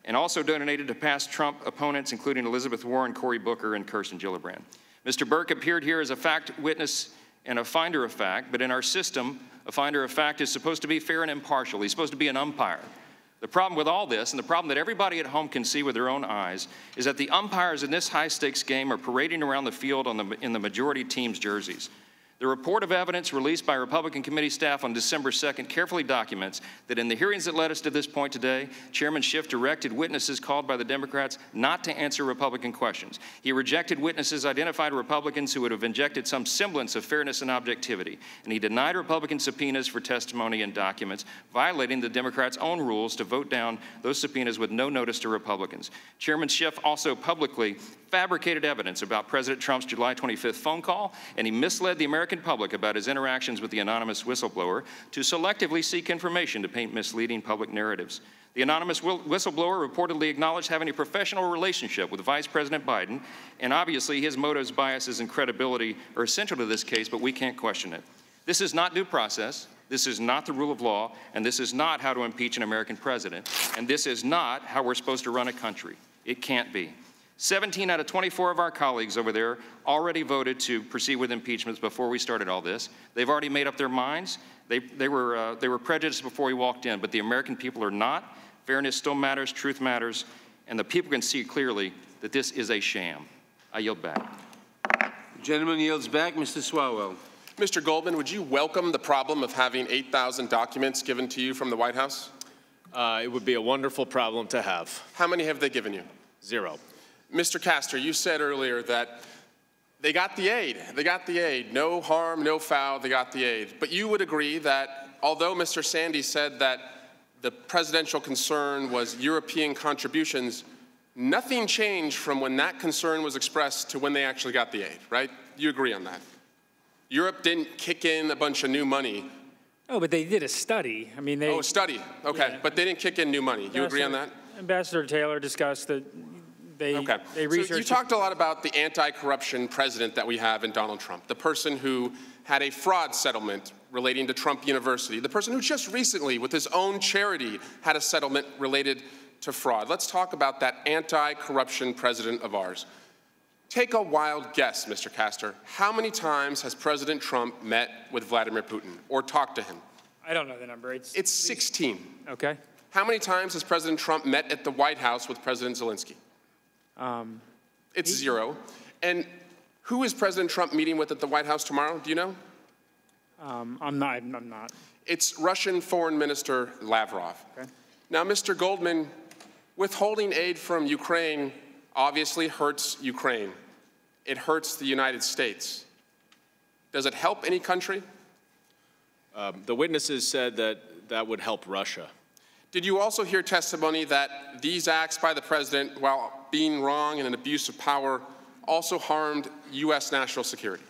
and also donated to past Trump opponents, including Elizabeth Warren, Cory Booker, and Kirsten Gillibrand. Mr. Burke appeared here as a fact witness and a finder of fact, but in our system, a finder of fact is supposed to be fair and impartial. He's supposed to be an umpire. The problem with all this, and the problem that everybody at home can see with their own eyes, is that the umpires in this high-stakes game are parading around the field in the majority team's jerseys. The report of evidence released by Republican committee staff on December 2nd carefully documents that in the hearings that led us to this point today, Chairman Schiff directed witnesses called by the Democrats not to answer Republican questions. He rejected witnesses identified Republicans who would have injected some semblance of fairness and objectivity, and he denied Republican subpoenas for testimony and documents, violating the Democrats' own rules to vote down those subpoenas with no notice to Republicans. Chairman Schiff also publicly fabricated evidence about President Trump's July 25th phone call, and he misled the American public about his interactions with the anonymous whistleblower to selectively seek information to paint misleading public narratives. The anonymous whistleblower reportedly acknowledged having a professional relationship with Vice President Biden, and obviously his motives, biases, and credibility are essential to this case, but we can't question it. This is not due process. This is not the rule of law, and this is not how to impeach an American president, and this is not how we're supposed to run a country. It can't be. 17 out of 24 of our colleagues over there already voted to proceed with impeachments before we started all this. They've already made up their minds. They were prejudiced before we walked in, but the American people are not. Fairness still matters, truth matters, and the people can see clearly that this is a sham. I yield back. The gentleman yields back. Mr. Swalwell. Mr. Goldman, would you welcome the problem of having 8,000 documents given to you from the White House? It would be a wonderful problem to have. How many have they given you? 0. Mr. Castor, you said earlier that they got the aid. They got the aid. No harm, no foul, they got the aid. But you would agree that although Mr. Sandy said that the presidential concern was European contributions, nothing changed from when that concern was expressed to when they actually got the aid, right? You agree on that? Europe didn't kick in a bunch of new money. Oh, but they did a study. I mean, a study. Okay, yeah. But they didn't kick in new money. You agree on that? Ambassador Taylor discussed that they researched. So you talked a lot about the anti-corruption president that we have in Donald Trump, the person who had a fraud settlement relating to Trump University, the person who just recently, with his own charity, had a settlement related to fraud. Let's talk about that anti-corruption president of ours. Take a wild guess, Mr. Castor. How many times has President Trump met with Vladimir Putin or talked to him? I don't know the number. It's 16. Okay. How many times has President Trump met at the White House with President Zelensky? It's 0. And who is President Trump meeting with at the White House tomorrow? Do you know? I'm not. It's Russian Foreign Minister Lavrov. Okay. Now, Mr. Goldman, withholding aid from Ukraine obviously hurts Ukraine. It hurts the United States. Does it help any country? The witnesses said that that would help Russia. Did you also hear testimony that these acts by the president, while being wrong and an abuse of power, also harmed U.S. national security?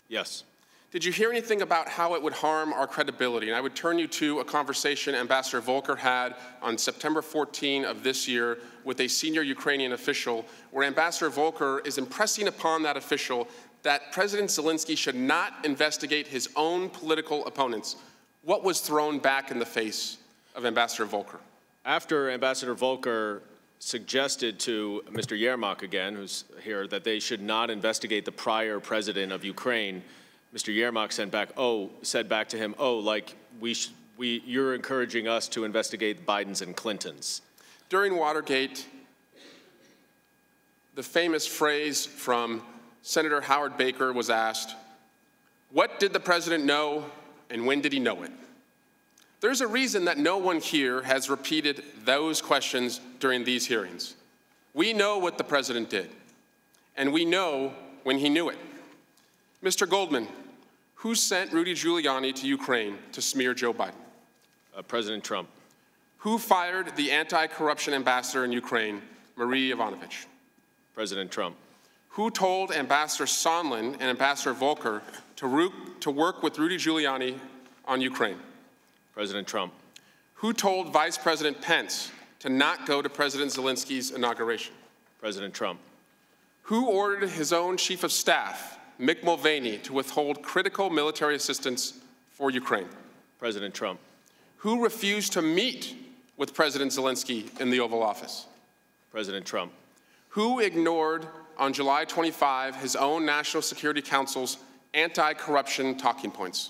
Yes. Did you hear anything about how it would harm our credibility? And I would turn you to a conversation Ambassador Volker had on September 14 of this year with a senior Ukrainian official, where Ambassador Volker is impressing upon that official that President Zelensky should not investigate his own political opponents. What was thrown back in the face of Ambassador Volker? After Ambassador Volker suggested to Mr. Yermak again, who's here, that they should not investigate the prior president of Ukraine, Mr. Yermak said back to him, you're encouraging us to investigate Bidens and Clintons. During Watergate, the famous phrase from Senator Howard Baker was asked, what did the president know and when did he know it? There's a reason that no one here has repeated those questions during these hearings. We know what the president did, and we know when he knew it. Mr. Goldman, who sent Rudy Giuliani to Ukraine to smear Joe Biden? President Trump. Who fired the anti-corruption ambassador in Ukraine, Marie Yovanovitch? President Trump. Who told Ambassador Sondland and Ambassador Volker to work with Rudy Giuliani on Ukraine? President Trump. Who told Vice President Pence to not go to President Zelensky's inauguration? President Trump. Who ordered his own chief of staff, Mick Mulvaney, to withhold critical military assistance for Ukraine? President Trump. Who refused to meet with President Zelensky in the Oval Office? President Trump. Who ignored on July 25 his own National Security Council's anti-corruption talking points?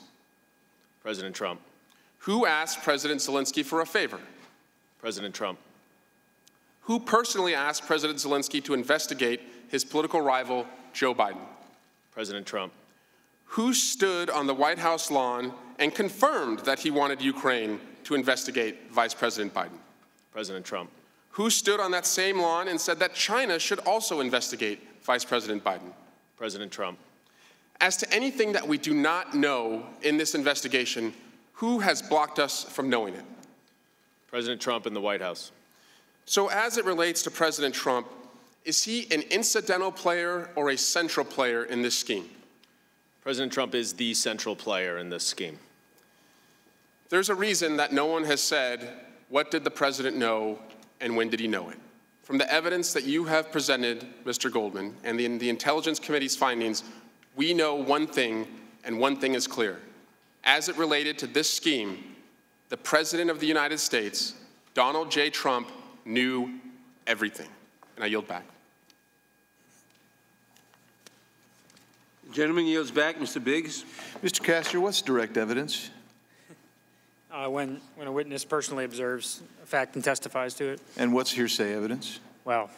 President Trump. Who asked President Zelensky for a favor? President Trump. Who personally asked President Zelensky to investigate his political rival, Joe Biden? President Trump. Who stood on the White House lawn and confirmed that he wanted Ukraine to investigate Vice President Biden? President Trump. Who stood on that same lawn and said that China should also investigate Vice President Biden? President Trump. As to anything that we do not know in this investigation, who has blocked us from knowing it? President Trump in the White House. So as it relates to President Trump, is he an incidental player or a central player in this scheme? President Trump is the central player in this scheme. There's a reason that no one has said, what did the president know and when did he know it? From the evidence that you have presented, Mr. Goldman, and the Intelligence Committee's findings, we know one thing, and one thing is clear. As it related to this scheme, the President of the United States, Donald J. Trump, knew everything. And I yield back. The gentleman yields back. Mr. Biggs. Mr. Castor, what's direct evidence? When a witness personally observes a fact and testifies to it. And what's hearsay evidence? Well,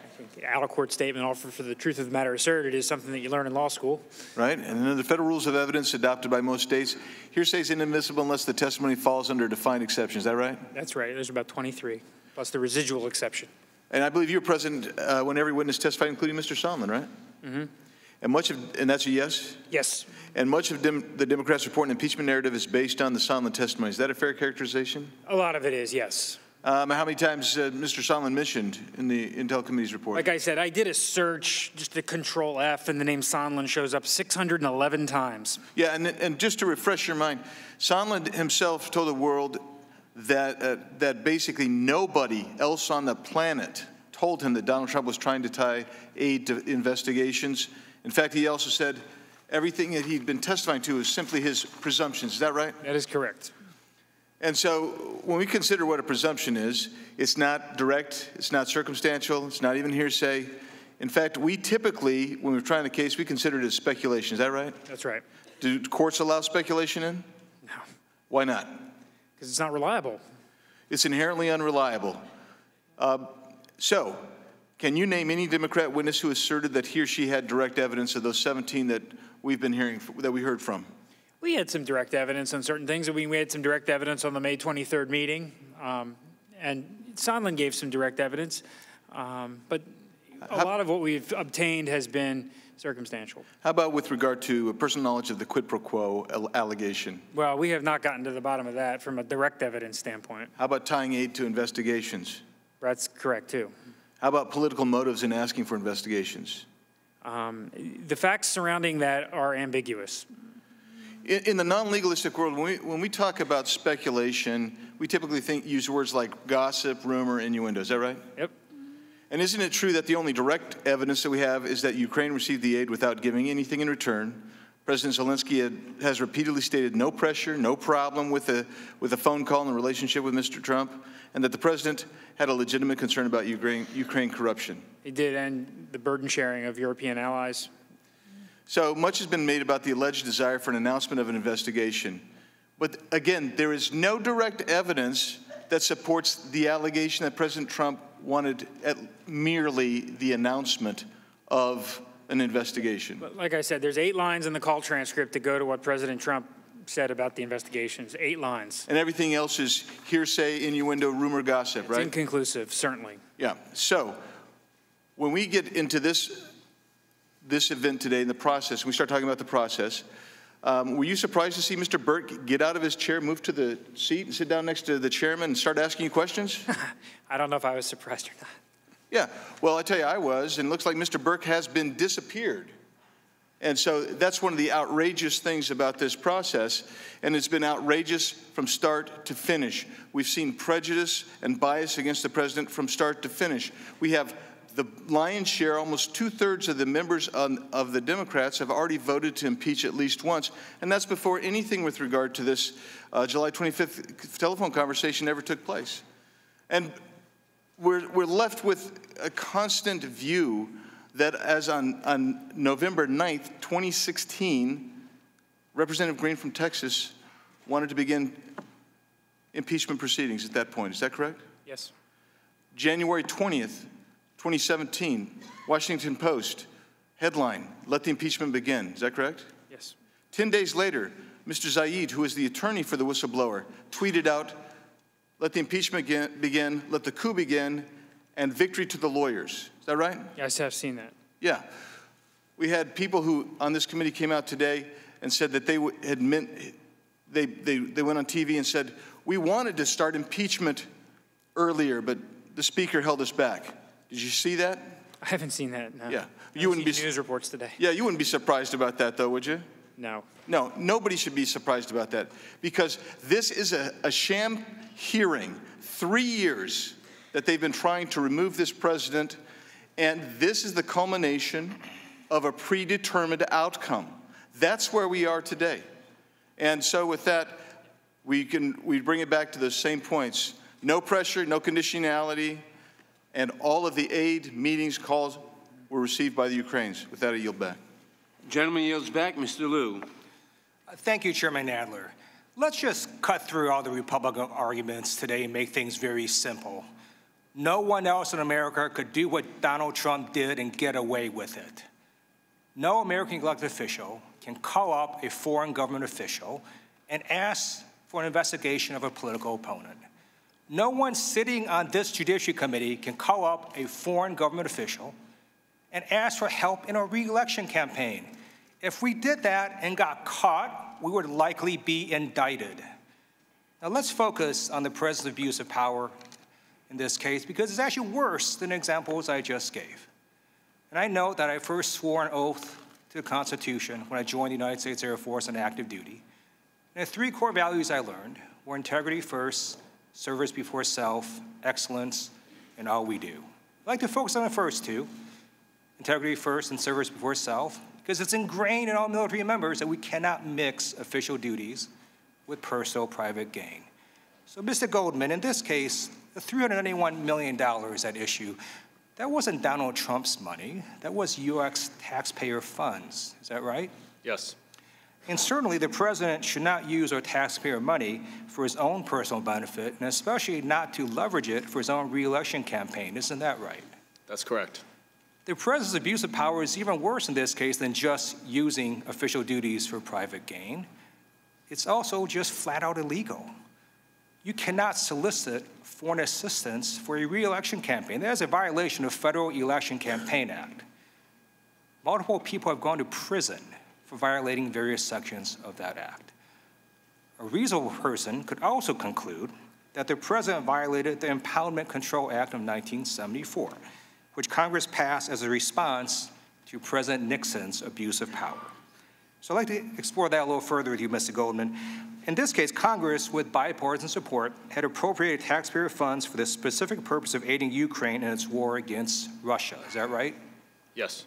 I think the out-of-court statement offered for the truth of the matter asserted is something that you learn in law school. Right, and under the federal rules of evidence adopted by most states, hearsay is inadmissible unless the testimony falls under a defined exception. Is that right? That's right. There's about 23, plus the residual exception. And I believe you were present when every witness testified, including Mr. Sondland, right? Mm-hmm. And that's a yes? Yes. And much of the Democrats' report and impeachment narrative is based on the Sondland testimony. Is that a fair characterization? A lot of it is, yes. How many times Mr. Sondland mentioned in the Intel Committee's report? Like I said, I did a search, just a Control F, and the name Sondland shows up 611 times. Yeah, and just to refresh your mind, Sondland himself told the world that basically nobody else on the planet told him that Donald Trump was trying to tie aid to investigations. In fact, he also said everything that he'd been testifying to is simply his presumptions. Is that right? That is correct. And so when we consider what a presumption is, it's not direct, it's not circumstantial, it's not even hearsay. In fact, we typically, when we're trying a case, we consider it as speculation. Is that right? That's right. Do courts allow speculation in? No. Why not? Because it's not reliable. It's inherently unreliable. So, can you name any Democrat witness who asserted that he or she had direct evidence of those 17 that we've been hearing, that we heard from? We had some direct evidence on certain things. We had some direct evidence on the May 23rd meeting, and Sondland gave some direct evidence, but a lot of what we've obtained has been circumstantial. How about with regard to personal knowledge of the quid pro quo allegation? Well, we have not gotten to the bottom of that from a direct evidence standpoint. How about tying aid to investigations? That's correct, too. How about political motives in asking for investigations? The facts surrounding that are ambiguous. In the non-legalistic world, when we talk about speculation, we typically use words like gossip, rumor, innuendo. Is that right? Yep. And isn't it true that the only direct evidence that we have is that Ukraine received the aid without giving anything in return? President Zelensky has repeatedly stated no pressure, no problem with a phone call in the relationship with Mr. Trump, and that the president had a legitimate concern about Ukraine corruption. He did, and the burden sharing of European allies. So much has been made about the alleged desire for an announcement of an investigation. But again, there is no direct evidence that supports the allegation that President Trump wanted merely the announcement of an investigation. But like I said, there's 8 lines in the call transcript that go to what President Trump said about the investigations. 8 lines. And everything else is hearsay, innuendo, rumor, gossip, right? It's inconclusive, certainly. Yeah. So when we get into this event today, the process, we start talking about the process, were you surprised to see Mr. Burke get out of his chair, move to the seat, and sit down next to the chairman and start asking you questions? I don't know if I was surprised or not. Yeah, well, I tell you, I was, and it looks like Mr. Burke has been disappeared. And so that's one of the outrageous things about this process, and it's been outrageous from start to finish. We've seen prejudice and bias against the president from start to finish. We have the lion's share, almost 2/3 of the members of the Democrats have already voted to impeach at least once, and that's before anything with regard to this July 25th telephone conversation ever took place. And we're left with a constant view that as on November 9th, 2016, Representative Green from Texas wanted to begin impeachment proceedings at that point. Is that correct? Yes. January 20th, 2017, Washington Post, headline, "Let the impeachment begin." Is that correct? Yes. 10 days later, Mr. Zaid, who is the attorney for the whistleblower, tweeted out, "Let the impeachment begin, let the coup begin, and victory to the lawyers." Is that right? Yes, I've seen that. Yeah. We had people who on this committee came out today and said that they went on TV and said, "We wanted to start impeachment earlier, but the speaker held us back." Did you see that? I haven't seen that, no. Yeah. You wouldn't be news reports today. Yeah, you wouldn't be surprised about that, though, would you? No. No, nobody should be surprised about that, because this is a sham hearing. 3 years that they've been trying to remove this president, and this is the culmination of a predetermined outcome. That's where we are today. And so with that, we bring it back to the same points. No pressure, no conditionality, and all of the aid meetings calls were received by the Ukrainians. With that, I yield back. Gentleman yields back. Mr. Liu. Thank you, Chairman Nadler. Let's just cut through all the Republican arguments today and make things very simple. No one else in America could do what Donald Trump did and get away with it. No American elected official can call up a foreign government official and ask for an investigation of a political opponent. No one sitting on this Judiciary Committee can call up a foreign government official and ask for help in a re-election campaign. If we did that and got caught, we would likely be indicted. Now let's focus on the president's abuse of power in this case, because it's actually worse than the examples I just gave. And I know that I first swore an oath to the Constitution when I joined the United States Air Force on active duty. And the 3 core values I learned were integrity first, service before self, excellence, and all we do. I'd like to focus on the first 2, integrity first and service before self, because it's ingrained in all military members that we cannot mix official duties with personal private gain. So, Mr. Goldman, in this case, the $391 million at issue, that wasn't Donald Trump's money. That was U.S. taxpayer funds. Is that right? Yes. And certainly the president should not use our taxpayer money for his own personal benefit, and especially not to leverage it for his own re-election campaign. Isn't that right? That's correct. The president's abuse of power is even worse in this case than just using official duties for private gain. It's also just flat out illegal. You cannot solicit foreign assistance for a re-election campaign. That is a violation of Federal Election Campaign Act. Multiple people have gone to prison for violating various sections of that act. A reasonable person could also conclude that the president violated the Impoundment Control Act of 1974, which Congress passed as a response to President Nixon's abuse of power. So I'd like to explore that a little further with you, Mr. Goldman. In this case, Congress, with bipartisan support, had appropriated taxpayer funds for the specific purpose of aiding Ukraine in its war against Russia. Is that right? Yes.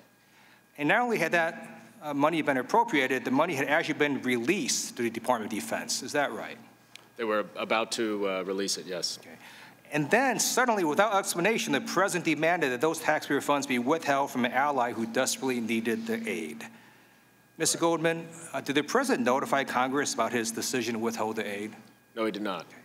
And not only had that money been appropriated, the money had actually been released to the Department of Defense. Is that right? They were about to release it, yes. Okay. And then, suddenly, without explanation, the president demanded that those taxpayer funds be withheld from an ally who desperately needed the aid. Mr. Goldman, did the president notify Congress about his decision to withhold the aid? No, he did not. Okay.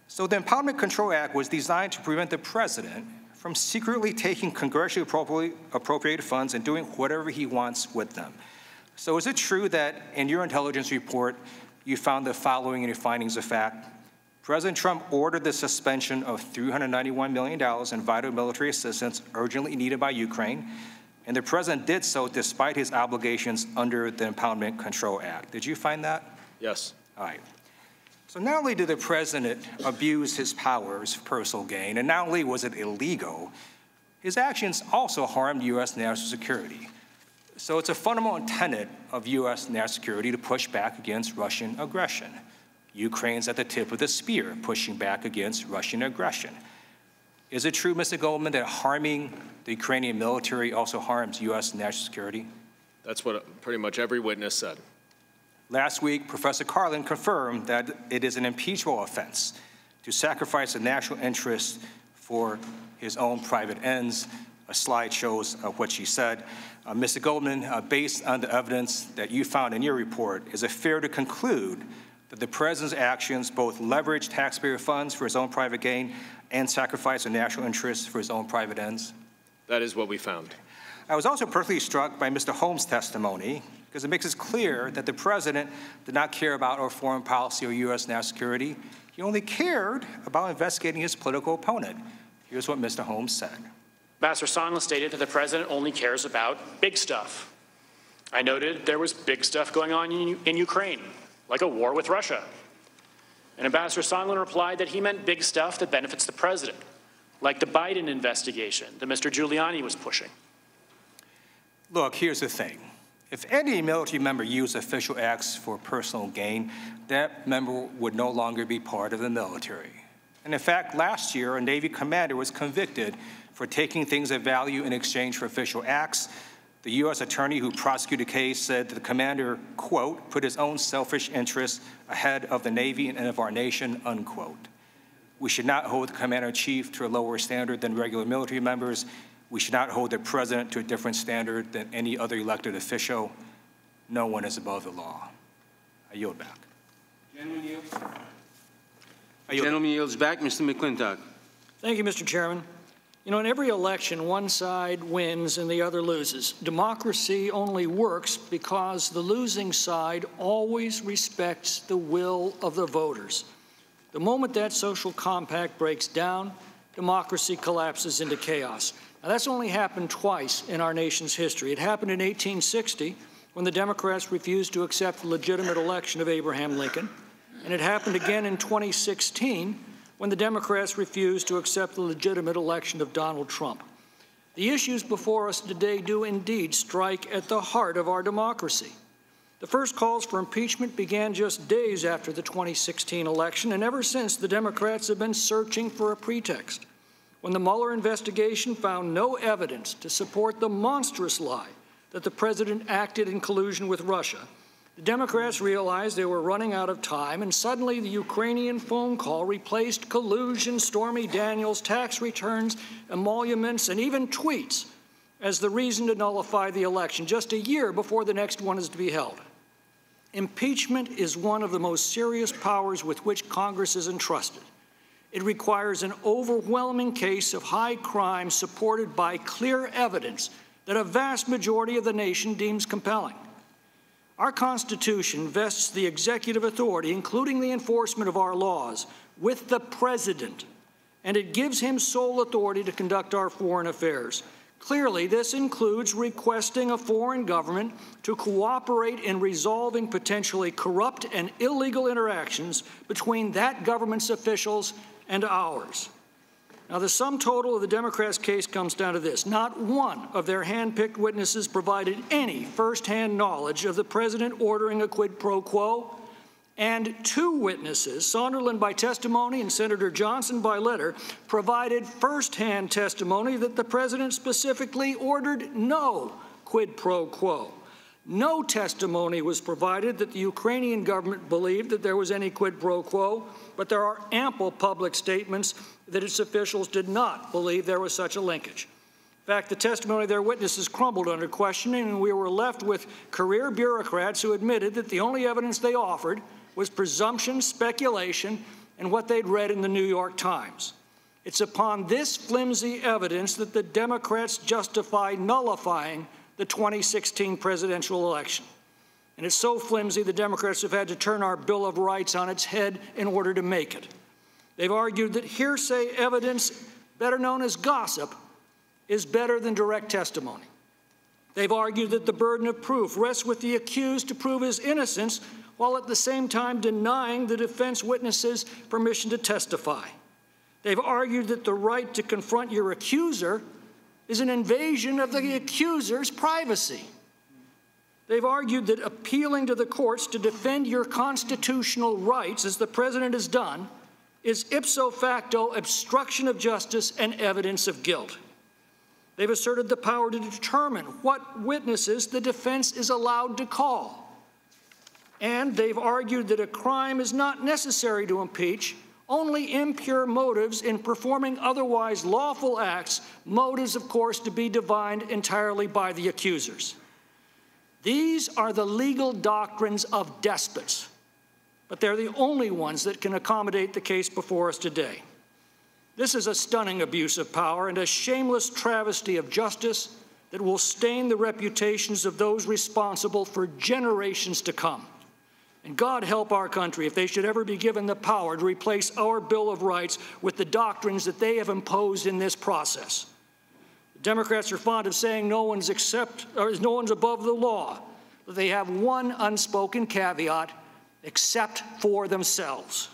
So the Impoundment Control Act was designed to prevent the president from secretly taking congressionally appropriated funds and doing whatever he wants with them. So is it true that in your intelligence report, you found the following in your findings of fact? President Trump ordered the suspension of $391 million in vital military assistance urgently needed by Ukraine, and the president did so despite his obligations under the Impoundment Control Act. Did you find that? Yes. All right. So not only did the president abuse his powers for personal gain, and not only was it illegal, his actions also harmed U.S. national security. So it's a fundamental tenet of U.S. national security to push back against Russian aggression. Ukraine's at the tip of the spear, pushing back against Russian aggression. Is it true, Mr. Goldman, that harming the Ukrainian military also harms U.S. national security? That's what pretty much every witness said. Last week, Professor Carlin confirmed that it is an impeachable offense to sacrifice the national interest for his own private ends. A slide shows what she said. Mr. Goldman, based on the evidence that you found in your report, is it fair to conclude that the president's actions both leverage taxpayer funds for his own private gain and sacrifice the national interests for his own private ends? That is what we found. I was also particularly struck by Mr. Holmes' testimony because it makes it clear that the president did not care about our foreign policy or U.S. national security. He only cared about investigating his political opponent. Here's what Mr. Holmes said. Ambassador Sondland stated that the president only cares about big stuff. I noted there was big stuff going on in Ukraine, like a war with Russia. And Ambassador Sondland replied that he meant big stuff that benefits the president, like the Biden investigation that Mr. Giuliani was pushing. Look, here's the thing. If any military member used official acts for personal gain, that member would no longer be part of the military. And in fact, last year, a Navy commander was convicted for taking things of value in exchange for official acts. The U.S. attorney who prosecuted the case said that the commander, quote, put his own selfish interests ahead of the Navy and of our nation, unquote. We should not hold the commander-in-chief to a lower standard than regular military members. We should not hold the president to a different standard than any other elected official. No one is above the law. I yield back. Gentleman yields back. Mr. McClintock. Thank you, Mr. Chairman. You know, in every election, one side wins and the other loses. Democracy only works because the losing side always respects the will of the voters. The moment that social compact breaks down, democracy collapses into chaos. Now, that's only happened twice in our nation's history. It happened in 1860 when the Democrats refused to accept the legitimate election of Abraham Lincoln, and it happened again in 2016 when the Democrats refused to accept the legitimate election of Donald Trump. The issues before us today do indeed strike at the heart of our democracy. The first calls for impeachment began just days after the 2016 election, and ever since, the Democrats have been searching for a pretext. When the Mueller investigation found no evidence to support the monstrous lie that the president acted in collusion with Russia, the Democrats realized they were running out of time, and suddenly the Ukrainian phone call replaced collusion, Stormy Daniels, tax returns, emoluments, and even tweets as the reason to nullify the election just a year before the next one is to be held. Impeachment is one of the most serious powers with which Congress is entrusted. It requires an overwhelming case of high crime supported by clear evidence that a vast majority of the nation deems compelling. Our Constitution vests the executive authority, including the enforcement of our laws, with the President, and it gives him sole authority to conduct our foreign affairs. Clearly, this includes requesting a foreign government to cooperate in resolving potentially corrupt and illegal interactions between that government's officials and ours. Now, the sum total of the Democrats' case comes down to this. Not one of their hand-picked witnesses provided any firsthand knowledge of the president ordering a quid pro quo, and two witnesses, Sonderland by testimony and Senator Johnson by letter, provided firsthand testimony that the president specifically ordered no quid pro quo. No testimony was provided that the Ukrainian government believed that there was any quid pro quo, but there are ample public statements that its officials did not believe there was such a linkage. In fact, the testimony of their witnesses crumbled under questioning, and we were left with career bureaucrats who admitted that the only evidence they offered was presumption, speculation, and what they'd read in the New York Times. It's upon this flimsy evidence that the Democrats justify nullifying the 2016 presidential election. And it's so flimsy, the Democrats have had to turn our Bill of Rights on its head in order to make it. They've argued that hearsay evidence, better known as gossip, is better than direct testimony. They've argued that the burden of proof rests with the accused to prove his innocence, while at the same time denying the defense witnesses permission to testify. They've argued that the right to confront your accuser is an invasion of the accuser's privacy. They've argued that appealing to the courts to defend your constitutional rights, as the president has done, is ipso facto obstruction of justice and evidence of guilt. They've asserted the power to determine what witnesses the defense is allowed to call. And they've argued that a crime is not necessary to impeach, only impure motives in performing otherwise lawful acts, motives, of course, to be divined entirely by the accusers. These are the legal doctrines of despots, but they're the only ones that can accommodate the case before us today. This is a stunning abuse of power and a shameless travesty of justice that will stain the reputations of those responsible for generations to come. And God help our country if they should ever be given the power to replace our Bill of Rights with the doctrines that they have imposed in this process. The Democrats are fond of saying no one's above the law, but they have one unspoken caveat: except for themselves.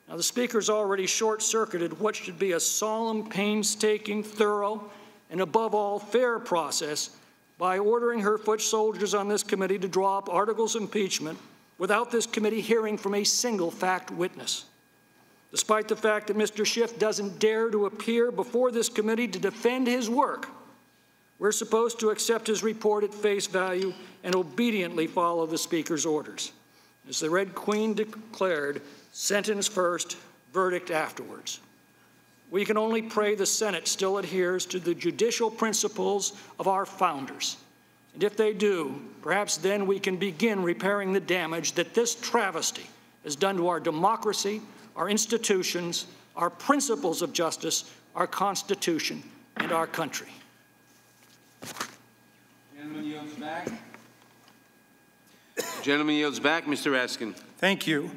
Now, the Speaker's already short-circuited what should be a solemn, painstaking, thorough, and above all, fair process by ordering her foot soldiers on this committee to draw up articles of impeachment without this committee hearing from a single fact witness. Despite the fact that Mr. Schiff doesn't dare to appear before this committee to defend his work, we're supposed to accept his report at face value and obediently follow the Speaker's orders. As the Red Queen declared, sentence first, verdict afterwards. We can only pray the Senate still adheres to the judicial principles of our founders. And if they do, perhaps then we can begin repairing the damage that this travesty has done to our democracy, our institutions, our principles of justice, our Constitution, and our country. Gentleman yields back. Gentleman yields back. Mr. Raskin. Thank you.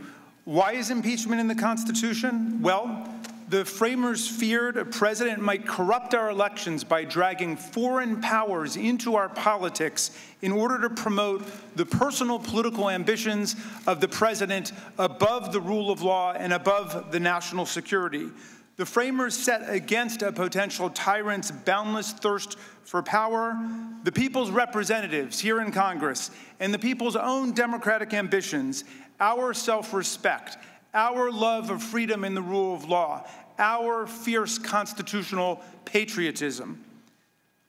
Why is impeachment in the Constitution? Well, the framers feared a president might corrupt our elections by dragging foreign powers into our politics in order to promote the personal political ambitions of the president above the rule of law and above the national security. The framers set against a potential tyrant's boundless thirst for power the people's representatives here in Congress and the people's own democratic ambitions, our self-respect, our love of freedom and the rule of law, our fierce constitutional patriotism.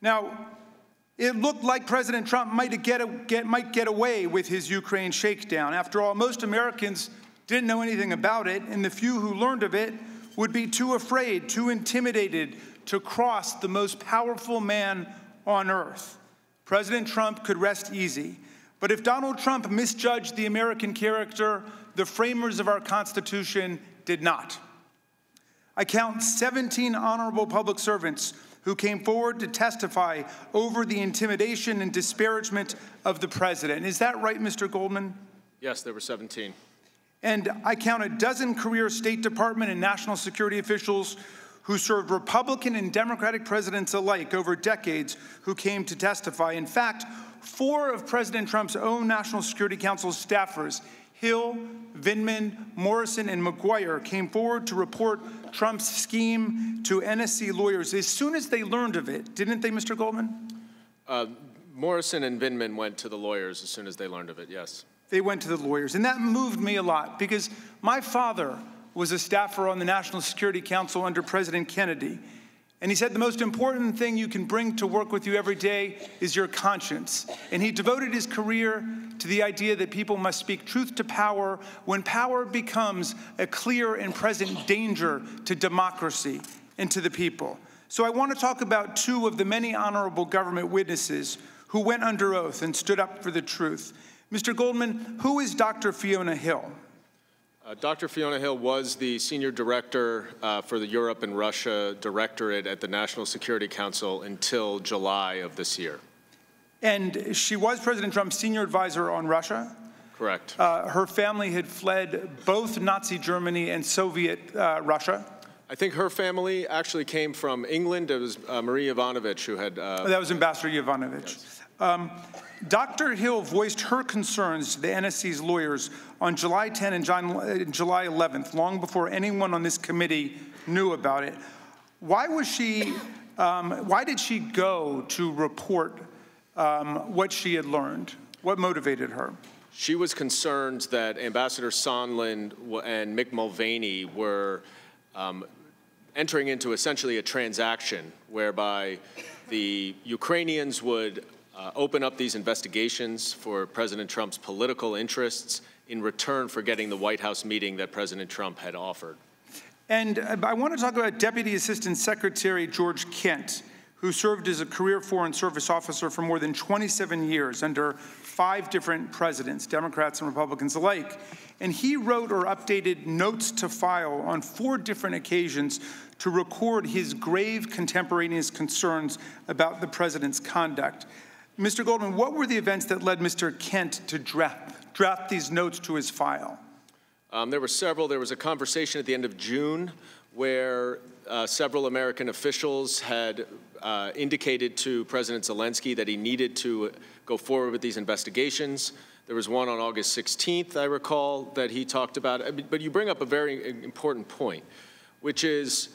Now, it looked like President Trump might get away with his Ukraine shakedown. After all, most Americans didn't know anything about it, and the few who learned of it would be too afraid, too intimidated to cross the most powerful man on earth. President Trump could rest easy. But if Donald Trump misjudged the American character, the framers of our Constitution did not. I count 17 honorable public servants who came forward to testify over the intimidation and disparagement of the president. Is that right, Mr. Goldman? Yes, there were 17. And I count a dozen career State Department and national security officials who served Republican and Democratic presidents alike over decades who came to testify. In fact, 4 of President Trump's own National Security Council staffers, Hill, Vindman, Morrison, and McGuire, came forward to report Trump's scheme to NSC lawyers as soon as they learned of it. Didn't they, Mr. Goldman? Morrison and Vindman went to the lawyers as soon as they learned of it, yes. They went to the lawyers. And that moved me a lot because my father was a staffer on the National Security Council under President Kennedy. And he said the most important thing you can bring to work with you every day is your conscience. And he devoted his career to the idea that people must speak truth to power when power becomes a clear and present danger to democracy and to the people. So I want to talk about 2 of the many honorable government witnesses who went under oath and stood up for the truth. Mr. Goldman, who is Dr. Fiona Hill? Dr. Fiona Hill was the senior director for the Europe and Russia Directorate at the National Security Council until July of this year. And she was President Trump's senior advisor on Russia? Correct. Her family had fled both Nazi Germany and Soviet Russia? I think her family actually came from England. It was Marie Yovanovitch who had... that was Ambassador Yovanovitch. Yes. Dr. Hill voiced her concerns to the NSC's lawyers on July 10 and July 11th, long before anyone on this committee knew about it. Why did she go to report what she had learned? What motivated her? She was concerned that Ambassador Sondland and Mick Mulvaney were entering into essentially a transaction whereby the Ukrainians would open up these investigations for President Trump's political interests in return for getting the White House meeting that President Trump had offered. And I want to talk about Deputy Assistant Secretary George Kent, who served as a career Foreign Service officer for more than 27 years under 5 different presidents, Democrats and Republicans alike. And he wrote or updated notes to file on 4 different occasions to record his grave contemporaneous concerns about the president's conduct. Mr. Goldman, what were the events that led Mr. Kent to draft these notes to his file? There were several. There was a conversation at the end of June where several American officials had indicated to President Zelensky that he needed to go forward with these investigations. There was one on August 16th, I recall, that he talked about. But you bring up a very important point, which is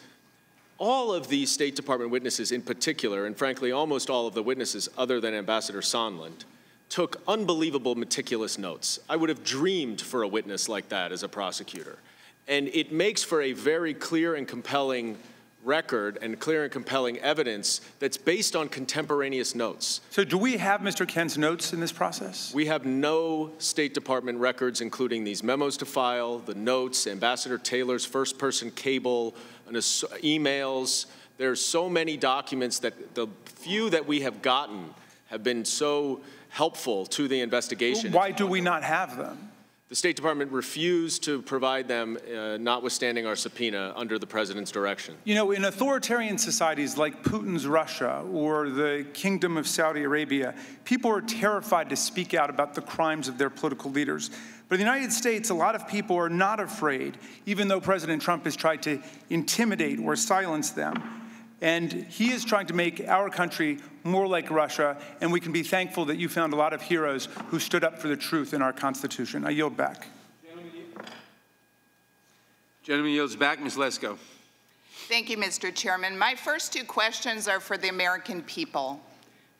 all of these State Department witnesses in particular, and frankly almost all of the witnesses other than Ambassador Sondland, took unbelievable meticulous notes. I would have dreamed for a witness like that as a prosecutor. And it makes for a very clear and compelling record and clear and compelling evidence that's based on contemporaneous notes. So do we have Mr. Kent's notes in this process? We have no State Department records, including these memos to file, the notes, Ambassador Taylor's first-person cable, and emails. There's so many documents that the few that we have gotten have been so helpful to the investigation. Why do we not have them? The State Department refused to provide them, notwithstanding our subpoena, under the president's direction. You know, in authoritarian societies like Putin's Russia or the Kingdom of Saudi Arabia, people are terrified to speak out about the crimes of their political leaders. But in the United States, a lot of people are not afraid, even though President Trump has tried to intimidate or silence them. And he is trying to make our country more like Russia, and we can be thankful that you found a lot of heroes who stood up for the truth in our Constitution. I yield back. Gentleman yields back. Ms. Lesko. Thank you, Mr. Chairman. My first 2 questions are for the American people.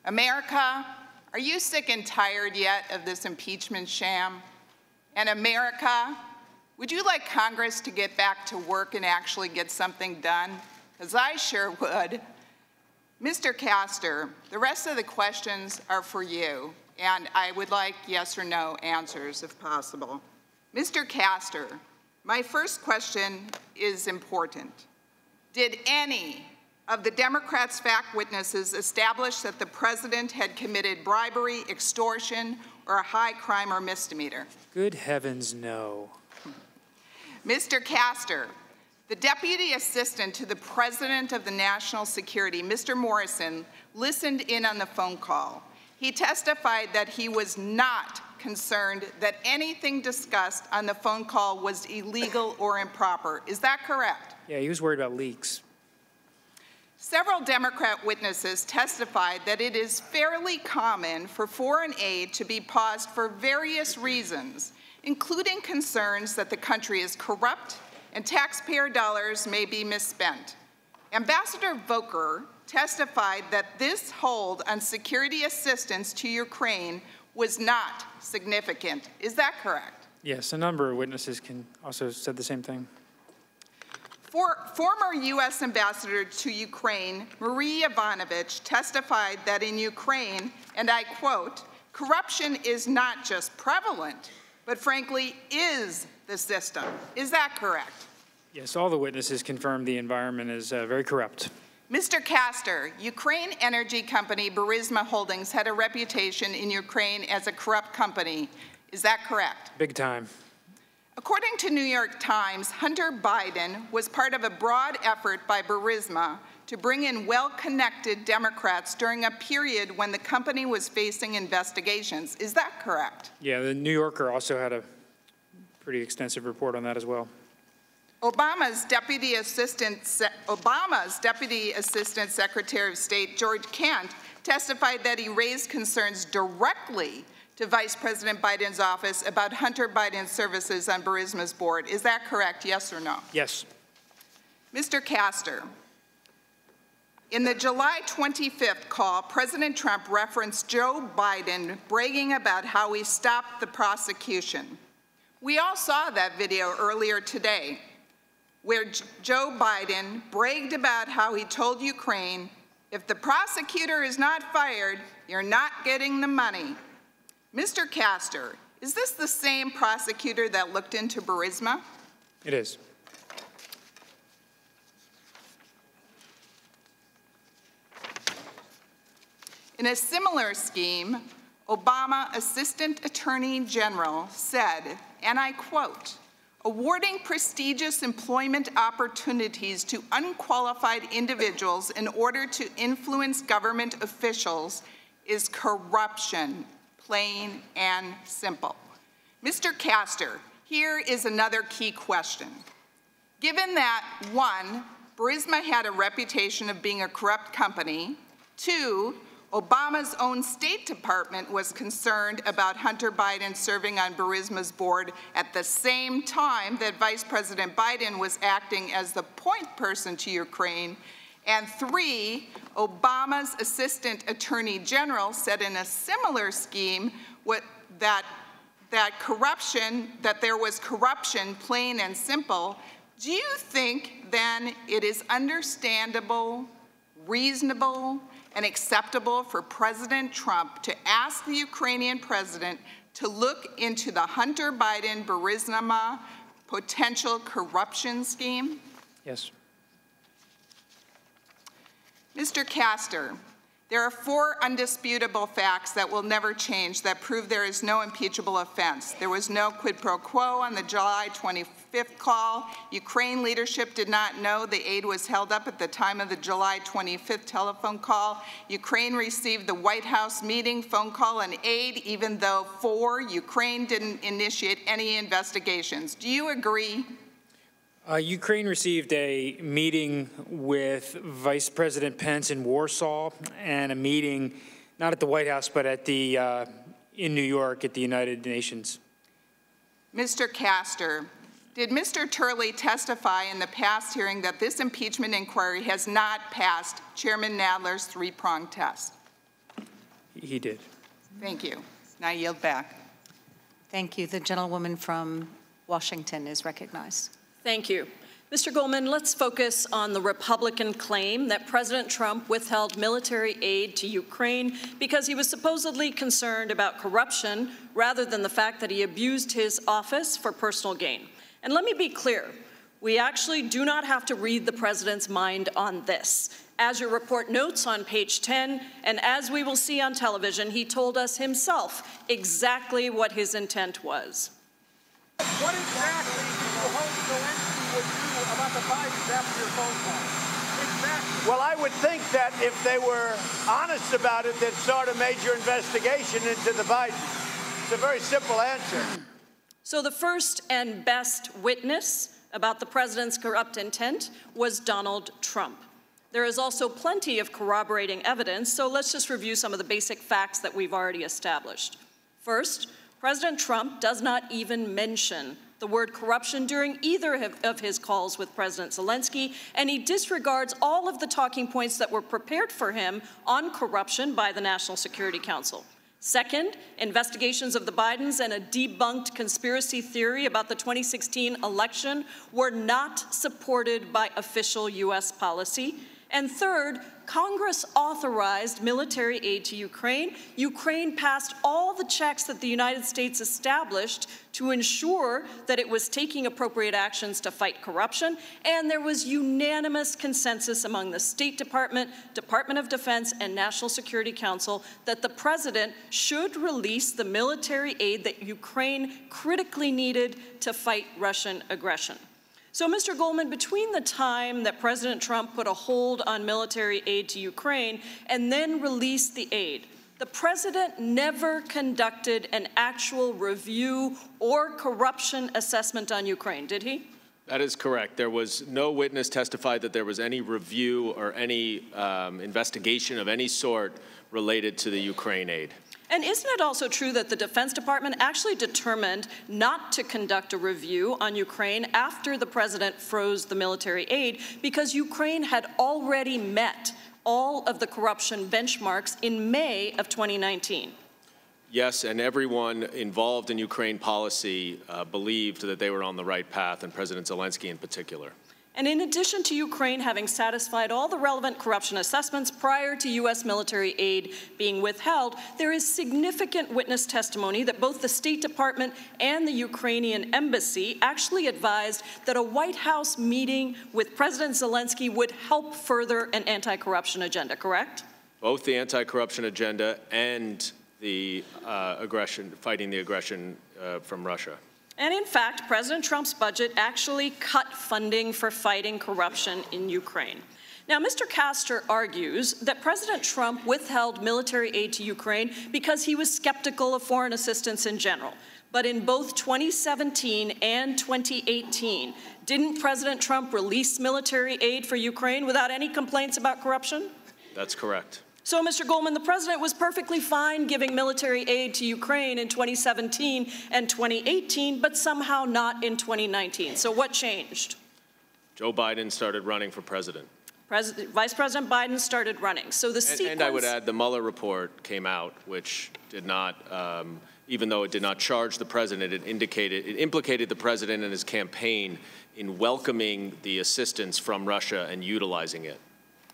America, are you sick and tired yet of this impeachment sham? And America, would you like Congress to get back to work and actually get something done? Because I sure would. Mr. Castor, the rest of the questions are for you, and I would like yes or no answers if possible. Mr. Castor, my first question is important. Did any of the Democrats' fact witnesses establish that the president had committed bribery, extortion, or a high crime or misdemeanor? Good heavens, no. Mr. Castor, the Deputy Assistant to the President of the National Security, Mr. Morrison, listened in on the phone call. He testified that he was not concerned that anything discussed on the phone call was illegal or improper. Is that correct? Yeah, he was worried about leaks. Several Democrat witnesses testified that it is fairly common for foreign aid to be paused for various reasons, including concerns that the country is corrupt and taxpayer dollars may be misspent. Ambassador Volker testified that this hold on security assistance to Ukraine was not significant. Is that correct? Yes, a number of witnesses also said the same thing. Former U.S. Ambassador to Ukraine, Marie Yovanovitch, testified that in Ukraine, and I quote, corruption is not just prevalent, but frankly is the system. Is that correct? Yes, all the witnesses confirmed the environment is very corrupt. Mr. Castor, Ukraine energy company Burisma Holdings had a reputation in Ukraine as a corrupt company. Is that correct? Big time. According to New York Times, Hunter Biden was part of a broad effort by Burisma to bring in well-connected Democrats during a period when the company was facing investigations. Is that correct? Yeah, the New Yorker also had a pretty extensive report on that as well. Obama's Deputy Assistant Secretary of State, George Kent, testified that he raised concerns directly to Vice President Biden's office about Hunter Biden's services on Burisma's board. Is that correct, yes or no? Yes. Mr. Castor, In the July 25th call, President Trump referenced Joe Biden bragging about how he stopped the prosecution. We all saw that video earlier today, where Joe Biden bragged about how he told Ukraine, if the prosecutor is not fired, you're not getting the money. Mr. Castor, is this the same prosecutor that looked into Burisma? It is. In a similar scheme, Obama Assistant Attorney General said, and I quote, awarding prestigious employment opportunities to unqualified individuals in order to influence government officials is corruption, plain and simple. Mr. Castor, here is another key question. Given that, 1, Burisma had a reputation of being a corrupt company, 2, Obama's own State Department was concerned about Hunter Biden serving on Burisma's board at the same time that Vice President Biden was acting as the point person to Ukraine, and 3, Obama's Assistant Attorney General said in a similar scheme that there was corruption, plain and simple. Do you think then it is understandable, reasonable, and acceptable for President Trump to ask the Ukrainian president to look into the Hunter Biden Burisma potential corruption scheme? Yes. Mr. Castor, there are 4 undisputable facts that will never change that prove there is no impeachable offense. There was no quid pro quo on the July 25th call. Ukraine leadership did not know the aid was held up at the time of the July 25th telephone call. Ukraine received the White House meeting, phone call, and aid, even though 4, Ukraine didn't initiate any investigations. Do you agree? Ukraine received a meeting with Vice President Pence in Warsaw and a meeting not at the White House but at the in New York at the United Nations. Mr. Castor, did Mr. Turley testify in the past hearing that this impeachment inquiry has not passed Chairman Nadler's 3-pronged test? He did. Thank you. Now I yield back. Thank you. The gentlewoman from Washington is recognized. Thank you. Mr. Goldman, let's focus on the Republican claim that President Trump withheld military aid to Ukraine because he was supposedly concerned about corruption rather than the fact that he abused his office for personal gain. And let me be clear, we actually do not have to read the president's mind on this. As your report notes on page 10, and as we will see on television, he told us himself exactly what his intent was. What exactly do you hope Zelensky would do about the Bidens after your phone call? Exactly. Well, I would think that if they were honest about it, they'd start a major investigation into the Bidens. It's a very simple answer. So the first and best witness about the president's corrupt intent was Donald Trump. There is also plenty of corroborating evidence, so let's just review some of the basic facts that we've already established. First, President Trump does not even mention the word corruption during either of his calls with President Zelensky, and he disregards all of the talking points that were prepared for him on corruption by the National Security Council. Second, investigations of the Bidens and a debunked conspiracy theory about the 2016 election were not supported by official U.S. policy. And third, Congress authorized military aid to Ukraine. Ukraine passed all the checks that the United States established to ensure that it was taking appropriate actions to fight corruption, and there was unanimous consensus among the State Department, Department of Defense, and National Security Council that the president should release the military aid that Ukraine critically needed to fight Russian aggression. So, Mr. Goldman, between the time that President Trump put a hold on military aid to Ukraine and then released the aid, the president never conducted an actual review or corruption assessment on Ukraine, did he? That is correct. There was no witness testified that there was any review or any investigation of any sort related to the Ukraine aid. And isn't it also true that the Defense Department actually determined not to conduct a review on Ukraine after the president froze the military aid because Ukraine had already met all of the corruption benchmarks in May of 2019. Yes, and everyone involved in Ukraine policy believed that they were on the right path, and President Zelensky in particular. And in addition to Ukraine having satisfied all the relevant corruption assessments prior to U.S. military aid being withheld, there is significant witness testimony that both the State Department and the Ukrainian embassy actually advised that a White House meeting with President Zelensky would help further an anti-corruption agenda, correct? Both the anti-corruption agenda and the fighting the aggression from Russia. And in fact, President Trump's budget actually cut funding for fighting corruption in Ukraine. Now, Mr. Castor argues that President Trump withheld military aid to Ukraine because he was skeptical of foreign assistance in general. But in both 2017 and 2018, didn't President Trump release military aid for Ukraine without any complaints about corruption? That's correct. So, Mr. Goldman, the president was perfectly fine giving military aid to Ukraine in 2017 and 2018, but somehow not in 2019. So what changed? Joe Biden started running for president. Vice President Biden started running. So the sequence... And I would add the Mueller report came out, which did not, even though it did not charge the president, it implicated the president and his campaign in welcoming the assistance from Russia and utilizing it.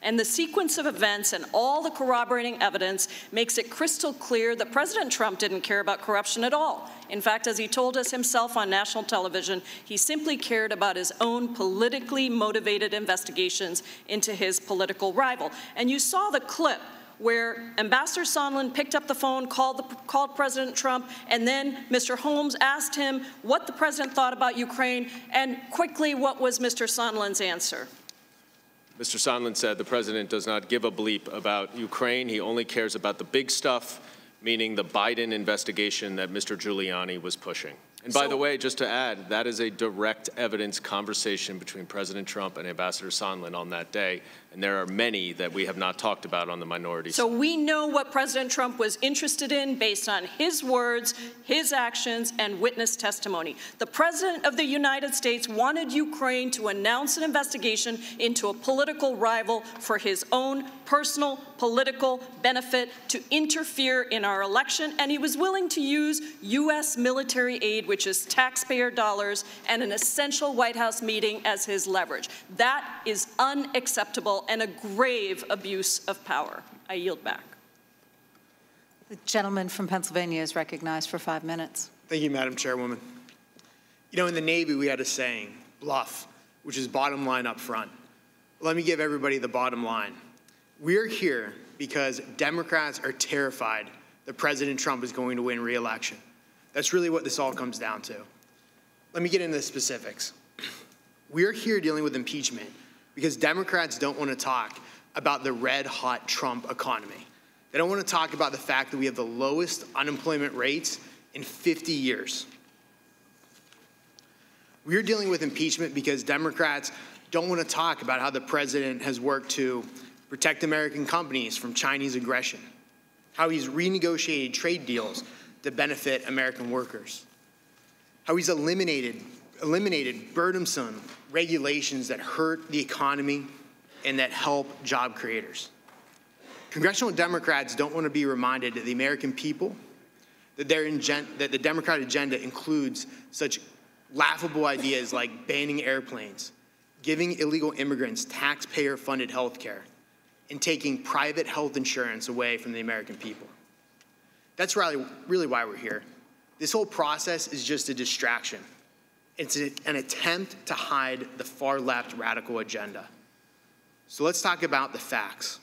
And the sequence of events and all the corroborating evidence makes it crystal clear that President Trump didn't care about corruption at all. In fact, as he told us himself on national television, he simply cared about his own politically motivated investigations into his political rival. And you saw the clip where Ambassador Sondland picked up the phone, called President Trump, and then Mr. Holmes asked him what the president thought about Ukraine, and quickly, what was Mr. Sondland's answer? Mr. Sondland said the president does not give a bleep about Ukraine. He only cares about the big stuff, meaning the Biden investigation that Mr. Giuliani was pushing. And by the way, just to add, that is a direct evidence conversation between President Trump and Ambassador Sondland on that day, and there are many that we have not talked about on the minority side. So we know what President Trump was interested in based on his words, his actions, and witness testimony. The President of the United States wanted Ukraine to announce an investigation into a political rival for his own personal political benefit, to interfere in our election, and he was willing to use U.S. military aid, which is taxpayer dollars, and an essential White House meeting as his leverage. That is unacceptable and a grave abuse of power. I yield back. The gentleman from Pennsylvania is recognized for 5 minutes. Thank you, Madam Chairwoman. You know, in the Navy, we had a saying, bluff, which is bottom line up front. Let me give everybody the bottom line. We're here because Democrats are terrified that President Trump is going to win re-election. That's really what this all comes down to. Let me get into the specifics. We're here dealing with impeachment because Democrats don't want to talk about the red-hot Trump economy. They don't want to talk about the fact that we have the lowest unemployment rates in 50 years. We're dealing with impeachment because Democrats don't want to talk about how the president has worked to protect American companies from Chinese aggression, how he's renegotiated trade deals to benefit American workers, how he's eliminated burdensome regulations that hurt the economy and that help job creators. Congressional Democrats don't want to be reminded to the American people that the Democrat agenda includes such laughable ideas like banning airplanes, giving illegal immigrants taxpayer-funded health care, and taking private health insurance away from the American people. That's really why we're here. This whole process is just a distraction. It's an attempt to hide the far-left radical agenda. So let's talk about the facts.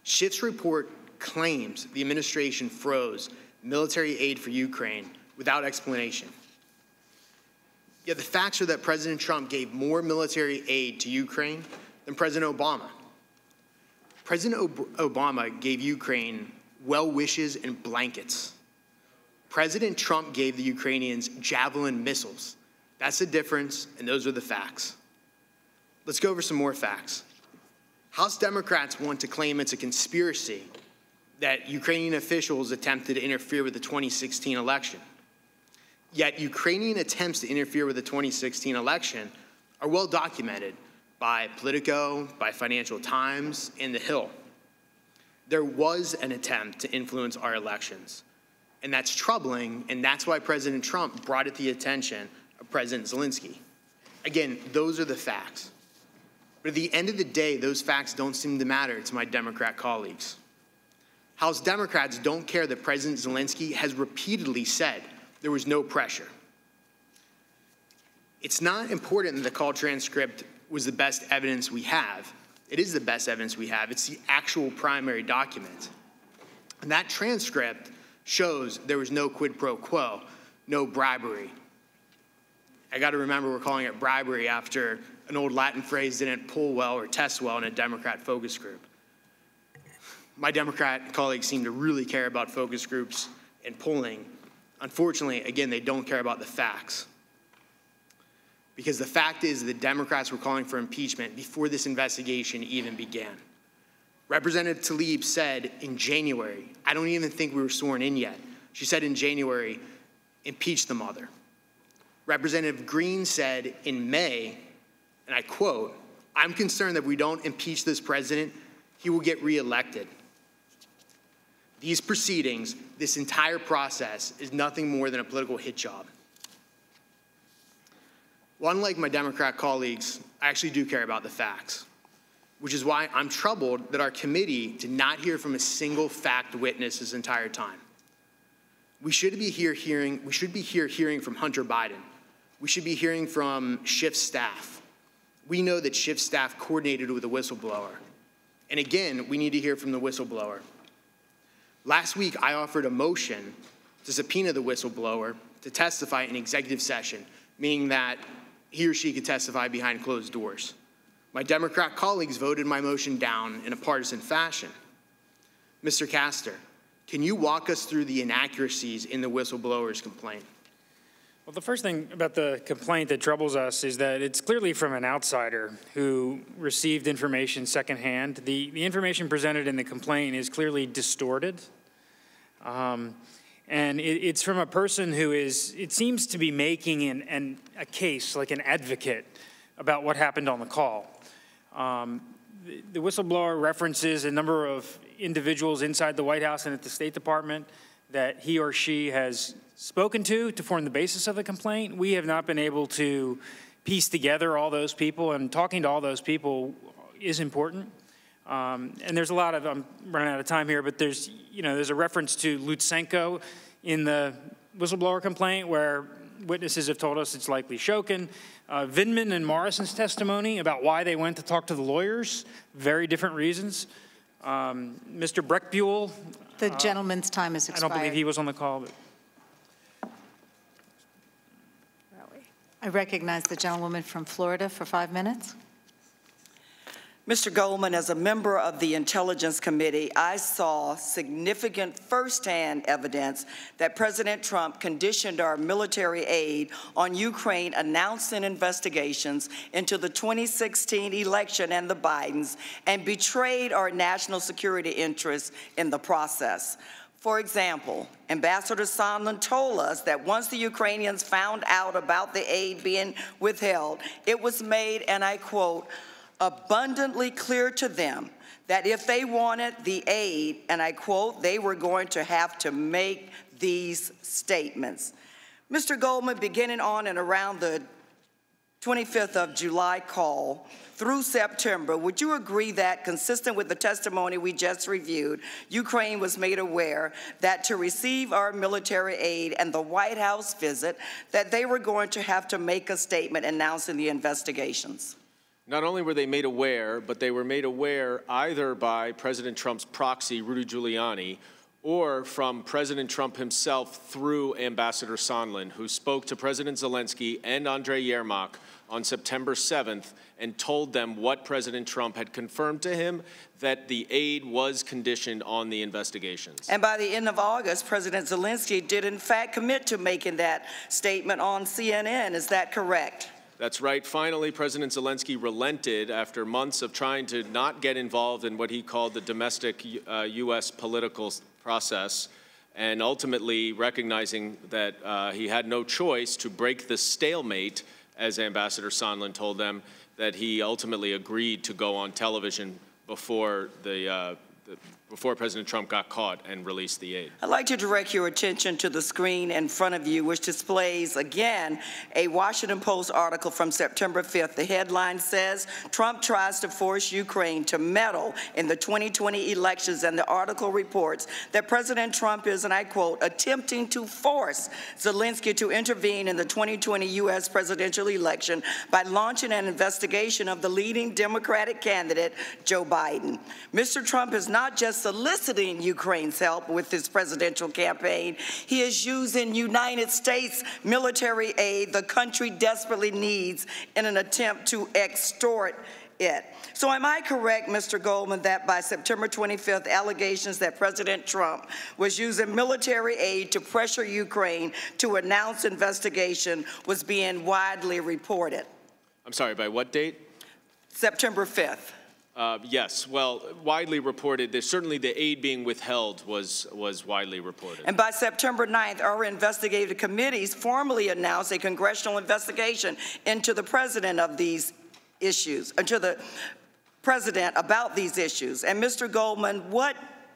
Schiff's report claims the administration froze military aid for Ukraine without explanation. Yet the facts are that President Trump gave more military aid to Ukraine than President Obama. President Obama gave Ukraine well wishes and blankets. President Trump gave the Ukrainians Javelin missiles. That's the difference, and those are the facts. Let's go over some more facts. House Democrats want to claim it's a conspiracy that Ukrainian officials attempted to interfere with the 2016 election. Yet Ukrainian attempts to interfere with the 2016 election are well documented by Politico, by Financial Times, and The Hill. There was an attempt to influence our elections, and that's troubling, and that's why President Trump brought it to the attention of President Zelensky. Again, those are the facts. But at the end of the day, those facts don't seem to matter to my Democrat colleagues. House Democrats don't care that President Zelensky has repeatedly said there was no pressure. It's not important that the call transcript was the best evidence we have. It is the best evidence we have. It's the actual primary document. And that transcript shows there was no quid pro quo, no bribery. I got to remember we're calling it bribery after an old Latin phrase didn't pull well or test well in a Democrat focus group. My Democrat colleagues seem to really care about focus groups and polling. Unfortunately, again, they don't care about the facts. Because the fact is the Democrats were calling for impeachment before this investigation even began. Representative Tlaib said in January, I don't even think we were sworn in yet. She said in January, impeach the mother. Representative Green said in May, and I quote, I'm concerned that if we don't impeach this president, he will get reelected. These proceedings, this entire process, is nothing more than a political hit job. Well, unlike my Democrat colleagues, I actually do care about the facts, which is why I'm troubled that our committee did not hear from a single fact witness this entire time. We should be here hearing from Hunter Biden. We should be hearing from Schiff's staff. We know that Schiff's staff coordinated with a whistleblower. And again, we need to hear from the whistleblower. Last week, I offered a motion to subpoena the whistleblower to testify in executive session, meaning that he or she could testify behind closed doors. My Democrat colleagues voted my motion down in a partisan fashion. Mr. Castor, can you walk us through the inaccuracies in the whistleblower's complaint? Well, the first thing about the complaint that troubles us is that it's clearly from an outsider who received information secondhand. The information presented in the complaint is clearly distorted. And it's from a person who is, it seems to be making a case, like an advocate, about what happened on the call. The whistleblower references a number of individuals inside the White House and at the State Department that he or she has spoken to form the basis of the complaint. We have not been able to piece together all those people, and talking to all those people is important. And there's a lot of, I'm running out of time here, but there's a reference to Lutsenko in the whistleblower complaint where witnesses have told us it's likely Shokin. Vindman and Morrison's testimony about why they went to talk to the lawyers, very different reasons. Mr. Breckbuell. The gentleman's time is expired. I don't believe he was on the call. But. I recognize the gentlewoman from Florida for 5 minutes. Mr. Goldman, as a member of the Intelligence Committee, I saw significant firsthand evidence that President Trump conditioned our military aid on Ukraine announcing investigations into the 2016 election and the Bidens, and betrayed our national security interests in the process. For example, Ambassador Sondland told us that once the Ukrainians found out about the aid being withheld, it was made, and I quote, abundantly clear to them that if they wanted the aid, and I quote, they were going to have to make these statements. Mr. Goldman, beginning on and around the 25th of July call through September, would you agree that, consistent with the testimony we just reviewed, Ukraine was made aware that to receive our military aid and the White House visit, that they were going to have to make a statement announcing the investigations? Not only were they made aware, but they were made aware either by President Trump's proxy, Rudy Giuliani, or from President Trump himself through Ambassador Sondland, who spoke to President Zelensky and Andrei Yermak on September 7th and told them what President Trump had confirmed to him, that the aid was conditioned on the investigations. And by the end of August, President Zelensky did in fact commit to making that statement on CNN. Is that correct? That's right. Finally, President Zelensky relented after months of trying to not get involved in what he called the domestic U.S. political process, and ultimately recognizing that he had no choice to break the stalemate, as Ambassador Sondland told them, that he ultimately agreed to go on television before before President Trump got caught and released the aid. I'd like to direct your attention to the screen in front of you, which displays, again, a Washington Post article from September 5th. The headline says, Trump tries to force Ukraine to meddle in the 2020 elections, and the article reports that President Trump is, and I quote, attempting to force Zelensky to intervene in the 2020 U.S. presidential election by launching an investigation of the leading Democratic candidate, Joe Biden. Mr. Trump is not just soliciting Ukraine's help with his presidential campaign. He is using United States military aid the country desperately needs in an attempt to extort it. So am I correct, Mr. Goldman, that by September 25th, allegations that President Trump was using military aid to pressure Ukraine to announce investigation was being widely reported? I'm sorry, by what date? September 5th. Yes, well, widely reported. Certainly the aid being withheld was widely reported. And by September 9th, our investigative committees formally announced a congressional investigation into the president of these issues, into the president about these issues. And Mr. Goldman, what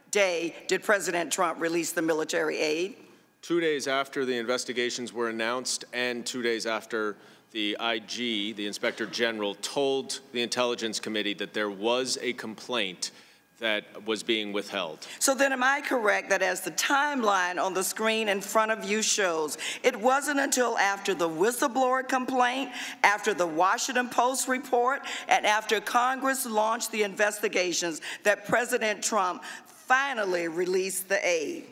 day did President Trump release the military aid? 2 days after the investigations were announced and 2 days after the IG, the Inspector General, told the Intelligence Committee that there was a complaint that was being withheld. So then am I correct that as the timeline on the screen in front of you shows, it wasn't until after the whistleblower complaint, after the Washington Post report, and after Congress launched the investigations that President Trump finally released the aid?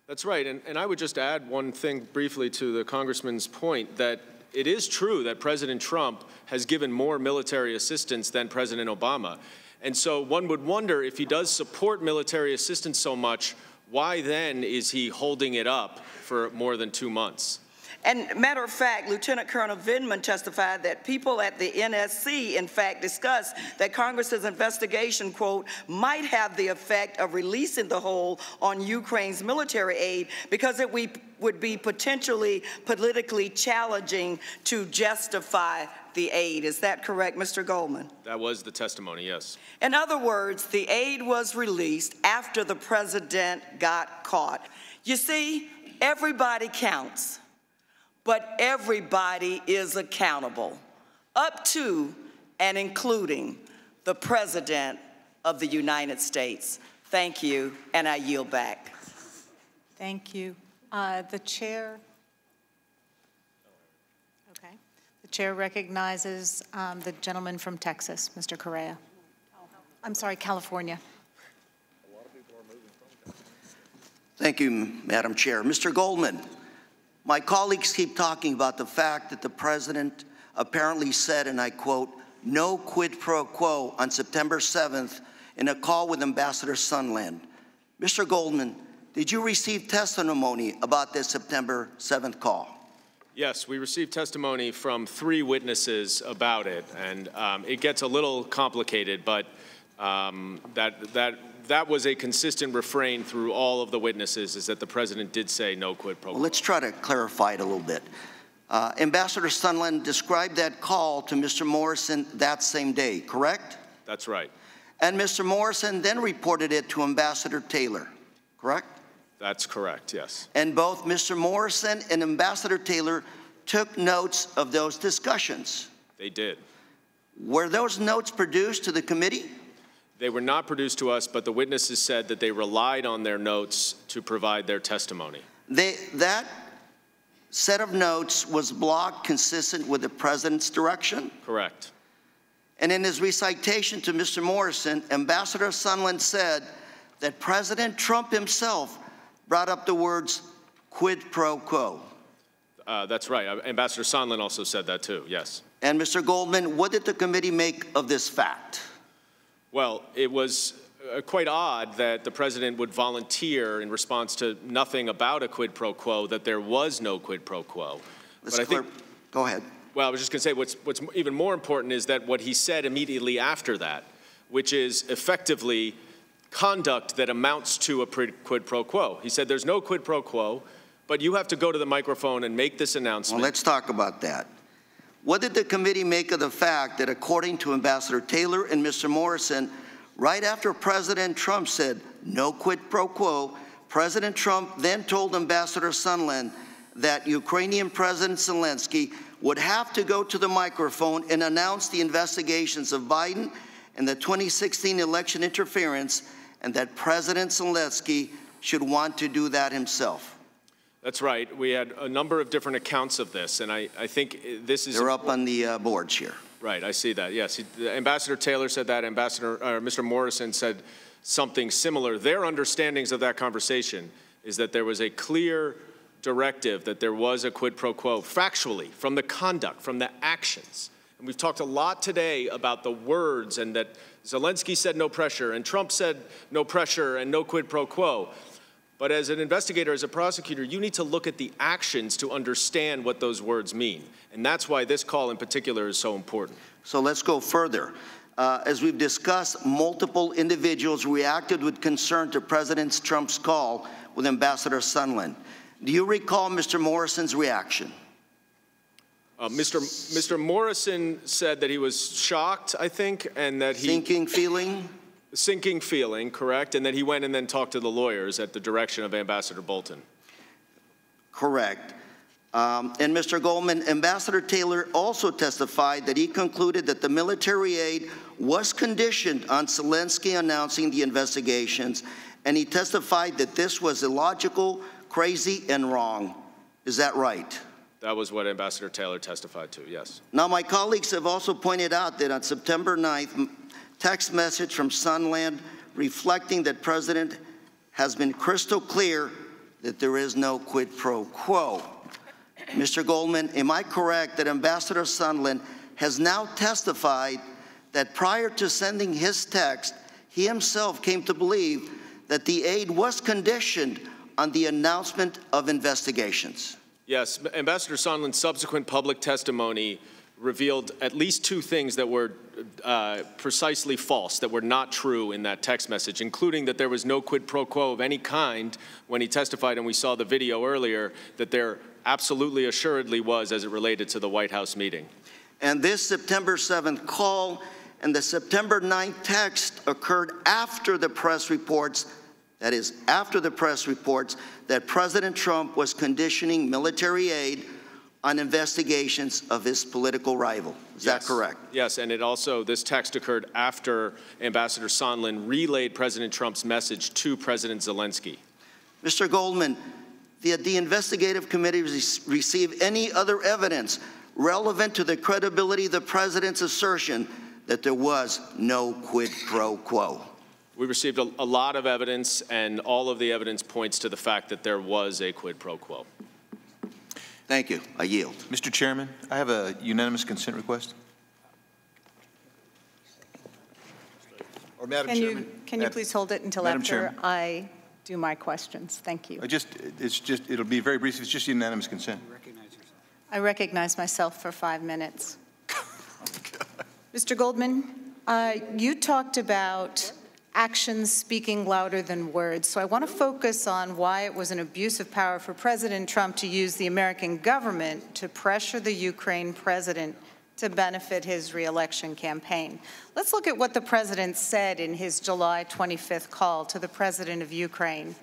That's right, and I would just add one thing briefly to the Congressman's point, that it is true that President Trump has given more military assistance than President Obama. And so one would wonder, if he does support military assistance so much, why then is he holding it up for more than 2 months? And matter of fact, Lieutenant Colonel Vindman testified that people at the NSC, in fact, discussed that Congress's investigation, quote, might have the effect of releasing the hold on Ukraine's military aid because it would be potentially politically challenging to justify the aid. Is that correct, Mr. Goldman? That was the testimony, yes. In other words, the aid was released after the president got caught. You see, everybody counts. But everybody is accountable, up to and including the President of the United States. Thank you, and I yield back. Thank you. The chair. Okay. The chair recognizes the gentleman from Texas, Mr. Correa. I'm sorry, California. Thank you, Madam Chair. Mr. Goldman. My colleagues keep talking about the fact that the president apparently said, and I quote, no quid pro quo on September 7th in a call with Ambassador Sondland. Mr. Goldman, did you receive testimony about this September 7th call? Yes, we received testimony from 3 witnesses about it, and it gets a little complicated, but that was a consistent refrain through all of the witnesses, is that the president did say no quid pro quo. Well, let's try to clarify it a little bit. Ambassador Sondland described that call to Mr. Morrison that same day, correct? That's right. And Mr. Morrison then reported it to Ambassador Taylor, correct? That's correct, yes. And both Mr. Morrison and Ambassador Taylor took notes of those discussions. They did. Were those notes produced to the committee? They were not produced to us, but the witnesses said that they relied on their notes to provide their testimony. That set of notes was blocked consistent with the president's direction? Correct. And in his recitation to Mr. Morrison, Ambassador Sondland said that President Trump himself brought up the words quid pro quo. That's right. Ambassador Sondland also said that too, yes. And Mr. Goldman, what did the committee make of this fact? Well, it was quite odd that the president would volunteer in response to nothing about a quid pro quo, that there was no quid pro quo. But I think, go ahead. Well, I was just going to say what's even more important is that what he said immediately after that, which is effectively conduct that amounts to a quid pro quo. He said there's no quid pro quo, but you have to go to the microphone and make this announcement. Well, let's talk about that. What did the committee make of the fact that, according to Ambassador Taylor and Mr. Morrison, right after President Trump said no quid pro quo, President Trump then told Ambassador Sondland that Ukrainian President Zelensky would have to go to the microphone and announce the investigations of Biden and the 2016 election interference, and that President Zelensky should want to do that himself? That's right. We had a number of different accounts of this, and I think this is... They're up on the boards here. Right, I see that, yes. Ambassador Taylor said that, Mr. Morrison said something similar. Their understandings of that conversation is that there was a clear directive that there was a quid pro quo, factually, from the conduct, from the actions. And we've talked a lot today about the words, and that Zelensky said no pressure, and Trump said no pressure and no quid pro quo. But as an investigator, as a prosecutor, you need to look at the actions to understand what those words mean. And that's why this call in particular is so important. So let's go further. As we've discussed, multiple individuals reacted with concern to President Trump's call with Ambassador Sondland. Do you recall Mr. Morrison's reaction? Mr. Morrison said that he was shocked, I think, and that he... Sinking feeling? Sinking feeling, correct, and then he went and then talked to the lawyers at the direction of Ambassador Bolton. Correct. And Mr. Goldman, Ambassador Taylor also testified that he concluded that the military aid was conditioned on Zelensky announcing the investigations, and he testified that this was illogical, crazy, and wrong. Is that right? That was what Ambassador Taylor testified to, yes. Now, my colleagues have also pointed out that on September 9th, text message from Sondland reflecting that President has been crystal clear that there is no quid pro quo. Mr. Goldman, am I correct that Ambassador Sondland has now testified that prior to sending his text, he himself came to believe that the aid was conditioned on the announcement of investigations? Yes, Ambassador Sondland's subsequent public testimony revealed at least two things that were precisely false, that were not true in that text message, including that there was no quid pro quo of any kind when he testified, and we saw the video earlier, that there absolutely assuredly was as it related to the White House meeting. And this September 7th call and the September 9th text occurred after the press reports, that is, after the press reports that President Trump was conditioning military aid on investigations of his political rival. Is that correct? Yes, and it also, this text occurred after Ambassador Sondland relayed President Trump's message to President Zelensky. Mr. Goldman, did the Investigative Committee receive any other evidence relevant to the credibility of the President's assertion that there was no quid pro quo? We received a lot of evidence, and all of the evidence points to the fact that there was a quid pro quo. Thank you. I yield. Mr. Chairman, I have a unanimous consent request. Or Madam Chairman. Can you please hold it until Madam after Chairman. I do my questions? Thank you. It'll be very brief. It's just unanimous consent. I recognize myself for 5 minutes. Mr. Goldman, you talked about actions speaking louder than words. So I want to focus on why it was an abuse of power for President Trump to use the American government to pressure the Ukraine president to benefit his re-election campaign. Let's look at what the president said in his July 25th call to the president of Ukraine.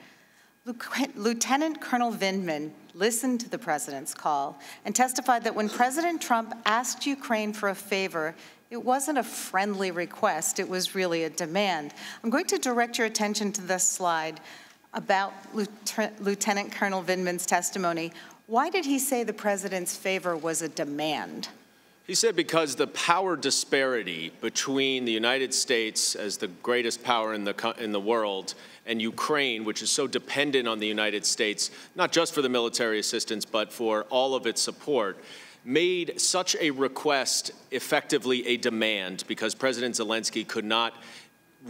Lieutenant Colonel Vindman listened to the president's call and testified that when President Trump asked Ukraine for a favor, it wasn't a friendly request, it was really a demand. I'm going to direct your attention to this slide about Lieutenant Colonel Vindman's testimony. Why did he say the president's favor was a demand? He said because the power disparity between the United States as the greatest power in the world and Ukraine, which is so dependent on the United States, not just for the military assistance, but for all of its support, made such a request effectively a demand because President Zelensky could not,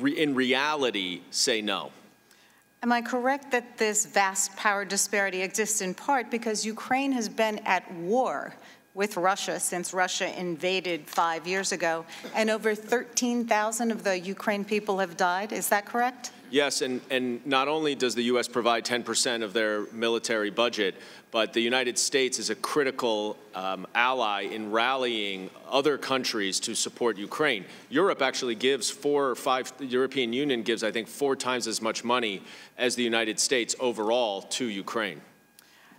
in reality, say no. Am I correct that this vast power disparity exists in part because Ukraine has been at war with Russia since Russia invaded 5 years ago, and over 13,000 of the Ukraine people have died? Is that correct? Yes, and not only does the U.S. provide 10% of their military budget, but the United States is a critical ally in rallying other countries to support Ukraine. Europe actually gives the European Union gives, I think, 4 times as much money as the United States overall to Ukraine.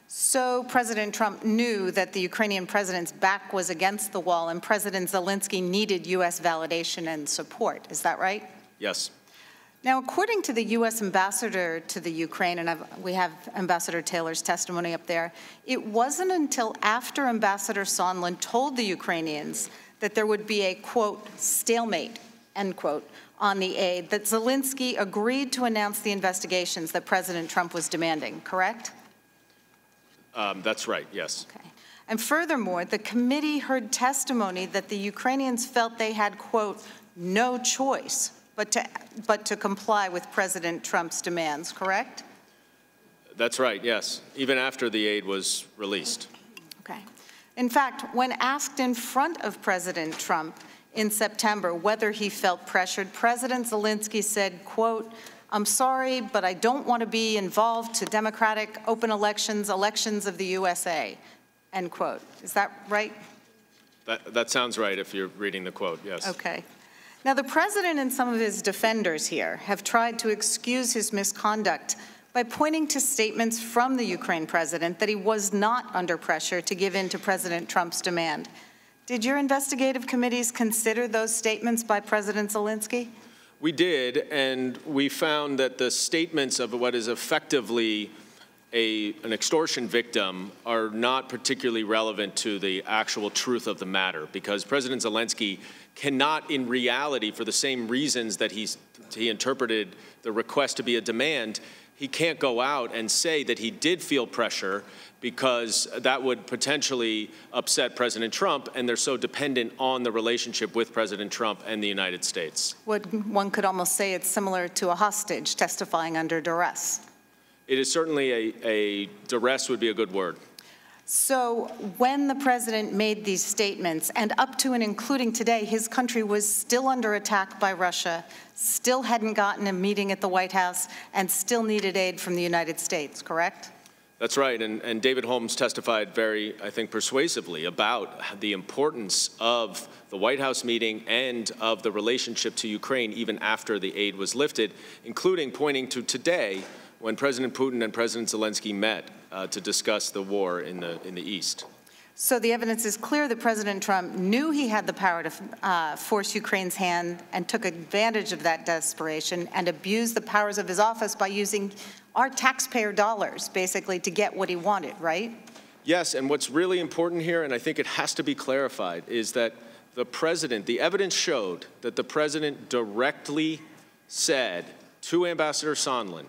So President Trump knew that the Ukrainian president's back was against the wall and President Zelensky needed U.S. validation and support. Is that right? Yes. Now, according to the U.S. ambassador to the Ukraine, and we have Ambassador Taylor's testimony up there, it wasn't until after Ambassador Sondland told the Ukrainians that there would be a, quote, stalemate, end quote, on the aid, that Zelensky agreed to announce the investigations that President Trump was demanding, correct? That's right, yes. Okay. And furthermore, the committee heard testimony that the Ukrainians felt they had, quote, no choice but to comply with President Trump's demands, correct? That's right, yes, even after the aid was released. Okay. In fact, when asked in front of President Trump in September whether he felt pressured, President Zelensky said, quote, I'm sorry, but I don't want to be involved to democratic open elections of the USA, end quote. Is that right? That sounds right if you're reading the quote, yes. Okay. Now, the president and some of his defenders here have tried to excuse his misconduct by pointing to statements from the Ukraine president that he was not under pressure to give in to President Trump's demand. Did your investigative committees consider those statements by President Zelensky? We did, and we found that the statements of what is effectively an extortion victim are not particularly relevant to the actual truth of the matter, because President Zelensky cannot, in reality, for the same reasons that he interpreted the request to be a demand, he can't go out and say that he did feel pressure, because that would potentially upset President Trump, and they're so dependent on the relationship with President Trump and the United States. One could almost say it's similar to a hostage testifying under duress. It is certainly a duress would be a good word. So when the president made these statements, and up to and including today, his country was still under attack by Russia, still hadn't gotten a meeting at the White House, and still needed aid from the United States, correct? That's right, and David Holmes testified very, I think, persuasively about the importance of the White House meeting and of the relationship to Ukraine even after the aid was lifted, including pointing to today when President Putin and President Zelensky met to discuss the war in the East. So the evidence is clear that President Trump knew he had the power to force Ukraine's hand and took advantage of that desperation and abused the powers of his office by using our taxpayer dollars, basically, to get what he wanted, right? Yes, and what's really important here, and I think it has to be clarified, is that the evidence showed that the president directly said to Ambassador Sondland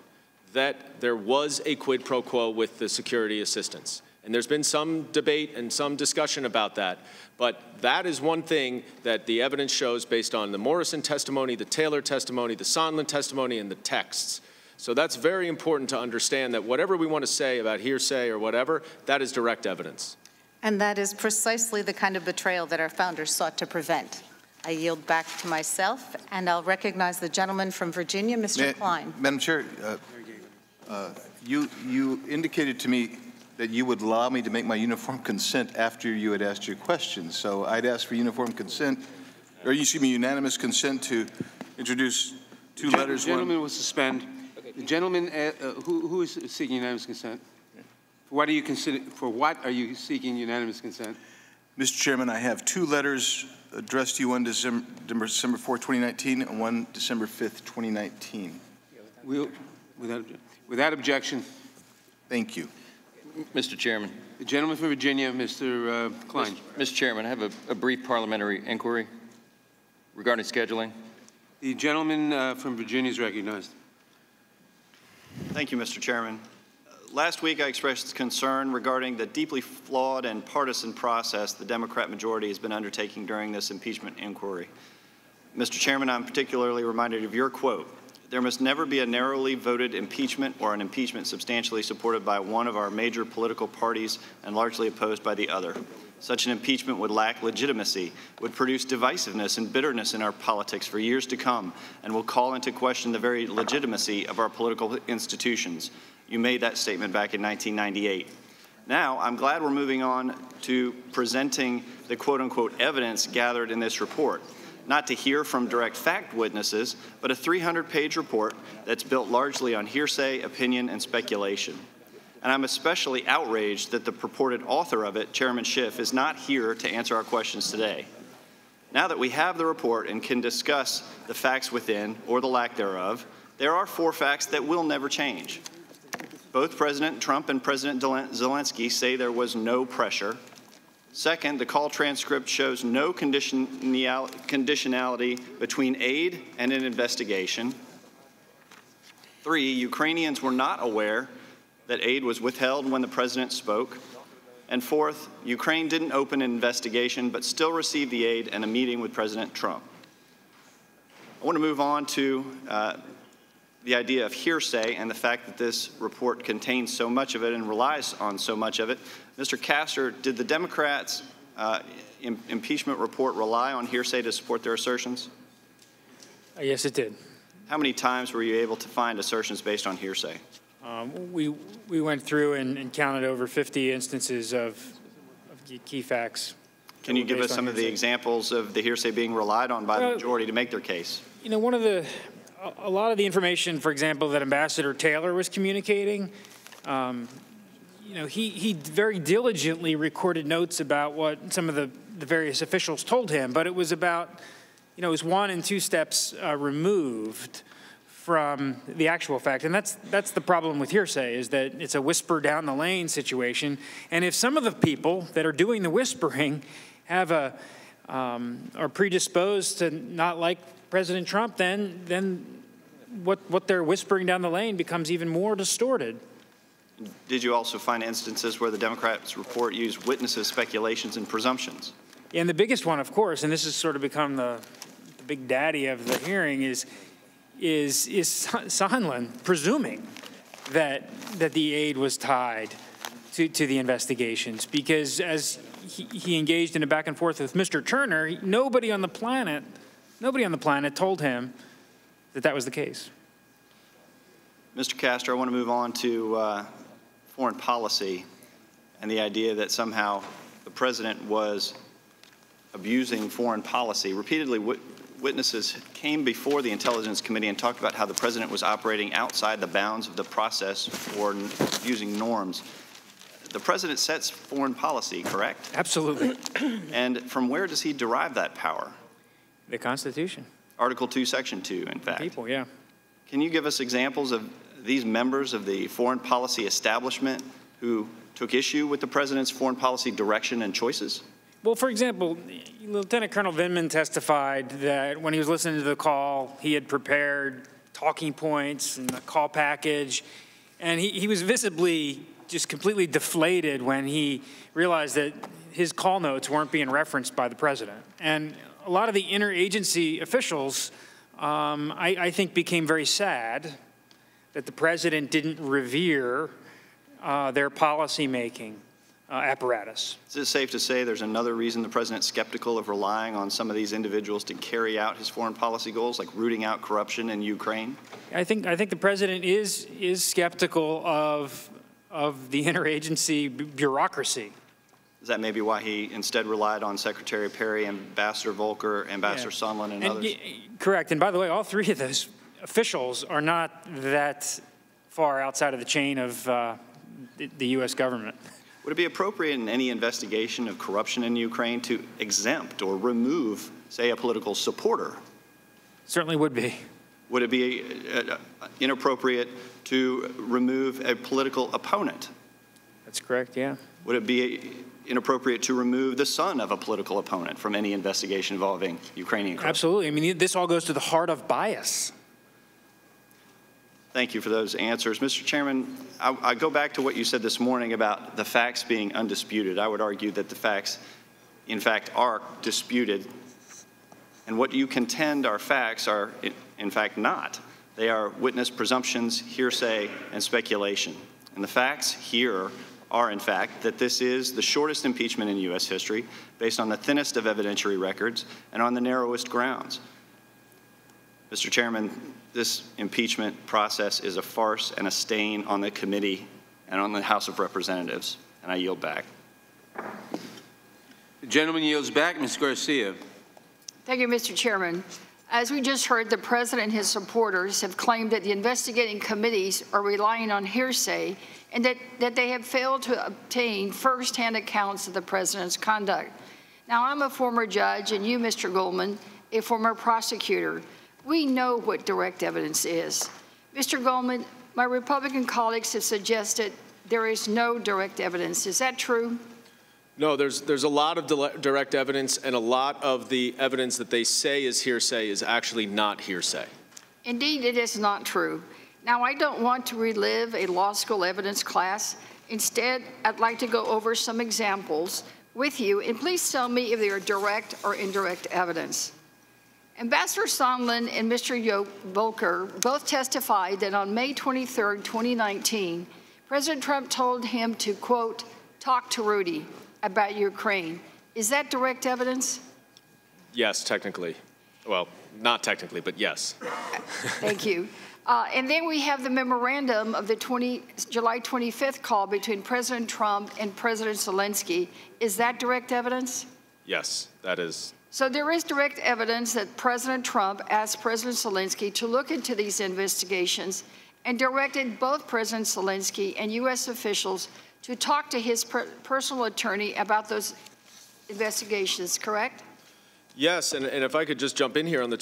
that there was a quid pro quo with the security assistance. And there's been some debate and some discussion about that. But that is one thing that the evidence shows based on the Morrison testimony, the Taylor testimony, the Sondland testimony, and the texts. So that's very important to understand that whatever we want to say about hearsay or whatever, that is direct evidence. And that is precisely the kind of betrayal that our founders sought to prevent. I yield back to myself, and I'll recognize the gentleman from Virginia, Mr. Klein. Madam Chair, you indicated to me that you would allow me to make my uniform consent after you had asked your question. So I'd ask for uniform consent, or unanimous consent to introduce two letters. The gentleman will suspend. The gentleman who is seeking unanimous consent? For what are you seeking unanimous consent? Mr. Chairman, I have two letters addressed to you, one December 4, 2019, and one December 5th, 2019. Without objection. Thank you. Mr. Chairman. The gentleman from Virginia, Mr. Klein. Mr. Chairman, I have a brief parliamentary inquiry regarding scheduling. The gentleman from Virginia is recognized. Thank you, Mr. Chairman. Last week, I expressed concern regarding the deeply flawed and partisan process the Democrat majority has been undertaking during this impeachment inquiry. Mr. Chairman, I'm particularly reminded of your quote, "There must never be a narrowly voted impeachment or an impeachment substantially supported by one of our major political parties and largely opposed by the other." Such an impeachment would lack legitimacy, would produce divisiveness and bitterness in our politics for years to come, and will call into question the very legitimacy of our political institutions. You made that statement back in 1998. Now, I'm glad we're moving on to presenting the quote-unquote evidence gathered in this report. Not to hear from direct fact witnesses, but a 300-page report that's built largely on hearsay, opinion, and speculation. And I'm especially outraged that the purported author of it, Chairman Schiff, is not here to answer our questions today. Now that we have the report and can discuss the facts within, or the lack thereof, there are 4 facts that will never change. Both President Trump and President Zelensky say there was no pressure. Second, the call transcript shows no conditionality between aid and an investigation. 3, Ukrainians were not aware that aid was withheld when the president spoke. And 4th, Ukraine didn't open an investigation but still received the aid and a meeting with President Trump. I want to move on to the idea of hearsay and the fact that this report contains so much of it and relies on so much of it. Mr. Castor, did the Democrats' impeachment report rely on hearsay to support their assertions? Yes, it did. How many times were you able to find assertions based on hearsay? We went through and counted over 50 instances of key facts. Can you give us some of the examples of the hearsay being relied on by the majority to make their case? You know, a lot of the information, for example, that Ambassador Taylor was communicating, you know, he very diligently recorded notes about what some of the various officials told him, but it was about, you know, it was 1 and 2 steps removed from the actual fact. And that's the problem with hearsay, is that it's a whisper down the lane situation. And if some of the people that are doing the whispering have are predisposed to not like President Trump, then what they're whispering down the lane becomes even more distorted. Did you also find instances where the Democrats' report used witnesses' speculations and presumptions? And the biggest one, of course, and this has sort of become the big daddy of the hearing, is Sondland presuming that the aid was tied to the investigations, because as he engaged in a back and forth with Mr. Turner, nobody on the planet told him that was the case. Mr. Castor, I want to move on to foreign policy and the idea that somehow the president was abusing foreign policy. Repeatedly, witnesses came before the Intelligence Committee and talked about how the president was operating outside the bounds of the process for using norms. The president sets foreign policy, correct? Absolutely. And from where does he derive that power? The Constitution. Article 2, Section 2, in fact. People, yeah. Can you give us examples of these members of the foreign policy establishment who took issue with the president's foreign policy direction and choices? Well, for example, Lieutenant Colonel Vindman testified that when he was listening to the call, he had prepared talking points and the call package, and he was visibly just completely deflated when he realized that his call notes weren't being referenced by the president. And a lot of the interagency officials, I think, became very sad that the president didn't revere their policy-making apparatus. Is it safe to say there's another reason the president's skeptical of relying on some of these individuals to carry out his foreign policy goals, like rooting out corruption in Ukraine? I think the president is skeptical of the interagency bureaucracy. Is that maybe why he instead relied on Secretary Perry, Ambassador Volker, Ambassador Sondland, and others? Correct. And by the way, all 3 of those officials are not that far outside of the chain of the U.S. government. Would it be appropriate in any investigation of corruption in Ukraine to exempt or remove, say, a political supporter? Certainly would be. Would it be inappropriate to remove a political opponent? That's correct, yeah. Would it be inappropriate to remove the son of a political opponent from any investigation involving Ukrainian corruption? Absolutely. I mean, this all goes to the heart of bias. Thank you for those answers. Mr. Chairman, I go back to what you said this morning about the facts being undisputed. I would argue that the facts, in fact, are disputed. And what you contend are facts are, in fact, not. They are witness presumptions, hearsay, and speculation. And the facts here are, in fact, that this is the shortest impeachment in U.S. history, based on the thinnest of evidentiary records and on the narrowest grounds. Mr. Chairman, this impeachment process is a farce and a stain on the committee and on the House of Representatives, and I yield back. The gentleman yields back. Ms. Garcia. Thank you, Mr. Chairman. As we just heard, the President and his supporters have claimed that the investigating committees are relying on hearsay and that they have failed to obtain first-hand accounts of the President's conduct. Now, I'm a former judge, and you, Mr. Goldman, a former prosecutor. We know what direct evidence is. Mr. Goldman, my Republican colleagues have suggested there is no direct evidence. Is that true? No, there's a lot of direct evidence, and a lot of the evidence that they say is hearsay is actually not hearsay. Indeed, it is not true. Now, I don't want to relive a law school evidence class. Instead, I'd like to go over some examples with you, and please tell me if they are direct or indirect evidence. Ambassador Sondland and Mr. Volker both testified that on May 23, 2019, President Trump told him to, quote, talk to Rudy about Ukraine. Is that direct evidence? Yes, technically. Well, not technically, but yes. Thank you. And then we have the memorandum of the July 25th call between President Trump and President Zelensky. Is that direct evidence? Yes, that is. So there is direct evidence that President Trump asked President Zelensky to look into these investigations and directed both President Zelensky and U.S. officials to talk to his personal attorney about those investigations, correct? Yes, and if I could just jump in here on the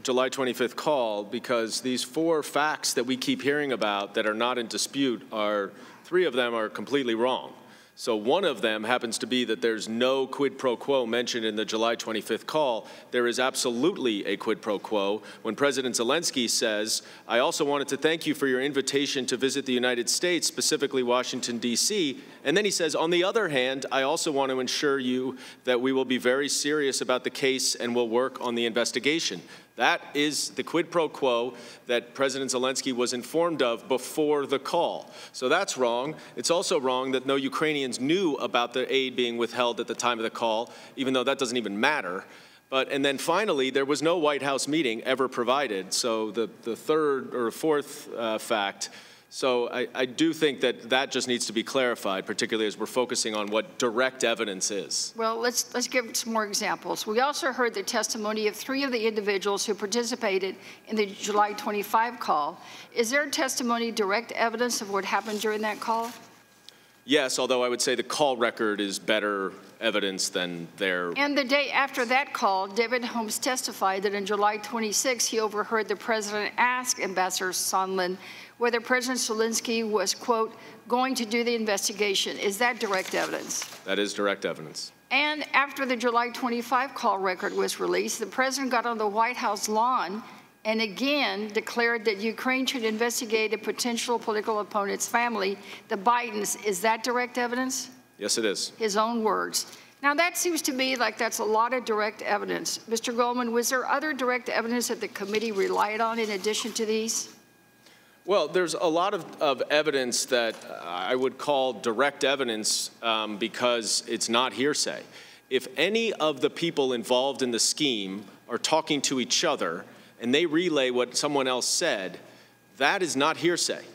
July 25th call, because these 4 facts that we keep hearing about that are not in dispute are, 3 of them are completely wrong. So one of them happens to be that there's no quid pro quo mentioned in the July 25th call. There is absolutely a quid pro quo when President Zelensky says, I also wanted to thank you for your invitation to visit the United States, specifically Washington, D.C. And then he says, on the other hand, I also want to assure you that we will be very serious about the case and will work on the investigation. That is the quid pro quo that President Zelensky was informed of before the call. So that's wrong. It's also wrong that no Ukrainians knew about the aid being withheld at the time of the call, even though that doesn't even matter. And then finally, there was no White House meeting ever provided. So the third or fourth fact. So I do think that that just needs to be clarified, particularly as we're focusing on what direct evidence is. Well, let's give some more examples. We also heard the testimony of 3 of the individuals who participated in the July 25 call. Is their testimony direct evidence of what happened during that call? Yes, although I would say the call record is better evidence than their... And the day after that call, David Holmes testified that on July 26, he overheard the president ask Ambassador Sondland whether President Zelensky was, quote, going to do the investigation. Is that direct evidence? That is direct evidence. And after the July 25 call record was released, the president got on the White House lawn and again declared that Ukraine should investigate a potential political opponent's family, the Bidens. Is that direct evidence? Yes, it is. His own words. Now, that seems to me like that's a lot of direct evidence. Mr. Goldman, was there other direct evidence that the committee relied on in addition to these? Well, there's a lot of evidence that I would call direct evidence because it's not hearsay. If any of the people involved in the scheme are talking to each other and they relay what someone else said, that is not hearsay.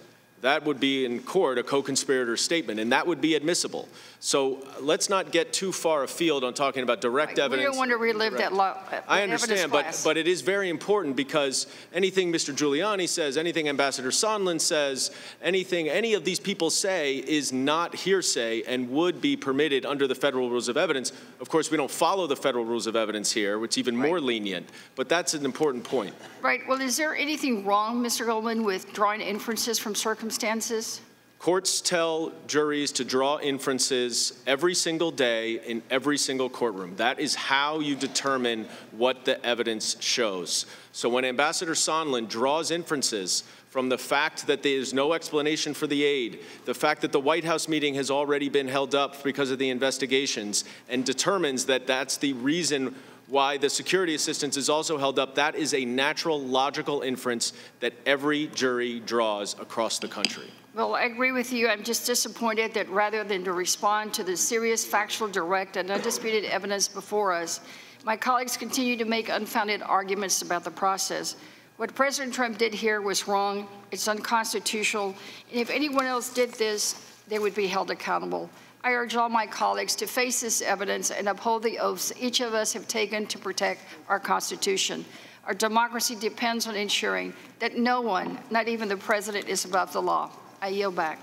That would be in court a co-conspirator statement, and that would be admissible. So let's not get too far afield on talking about direct evidence. We don't want to relive that law. I understand, but it is very important because anything Mr. Giuliani says, anything Ambassador Sondland says, anything any of these people say is not hearsay and would be permitted under the federal rules of evidence. Of course, we don't follow the federal rules of evidence here, which is even more lenient, but that's an important point. Right. Well, is there anything wrong, Mr. Goldman, with drawing inferences from circumstances? Courts tell juries to draw inferences every single day in every single courtroom. That is how you determine what the evidence shows. So when Ambassador Sondland draws inferences from the fact that there is no explanation for the aid, the fact that the White House meeting has already been held up because of the investigations, and determines that that's the reason why the security assistance is also held up, that is a natural, logical inference that every jury draws across the country. Well, I agree with you. I'm just disappointed that rather than to respond to the serious, factual, direct, and undisputed evidence before us, my colleagues continue to make unfounded arguments about the process. What President Trump did here was wrong. It's unconstitutional. And if anyone else did this, they would be held accountable. I urge all my colleagues to face this evidence and uphold the oaths each of us have taken to protect our Constitution. Our democracy depends on ensuring that no one, not even the president, is above the law. I yield back.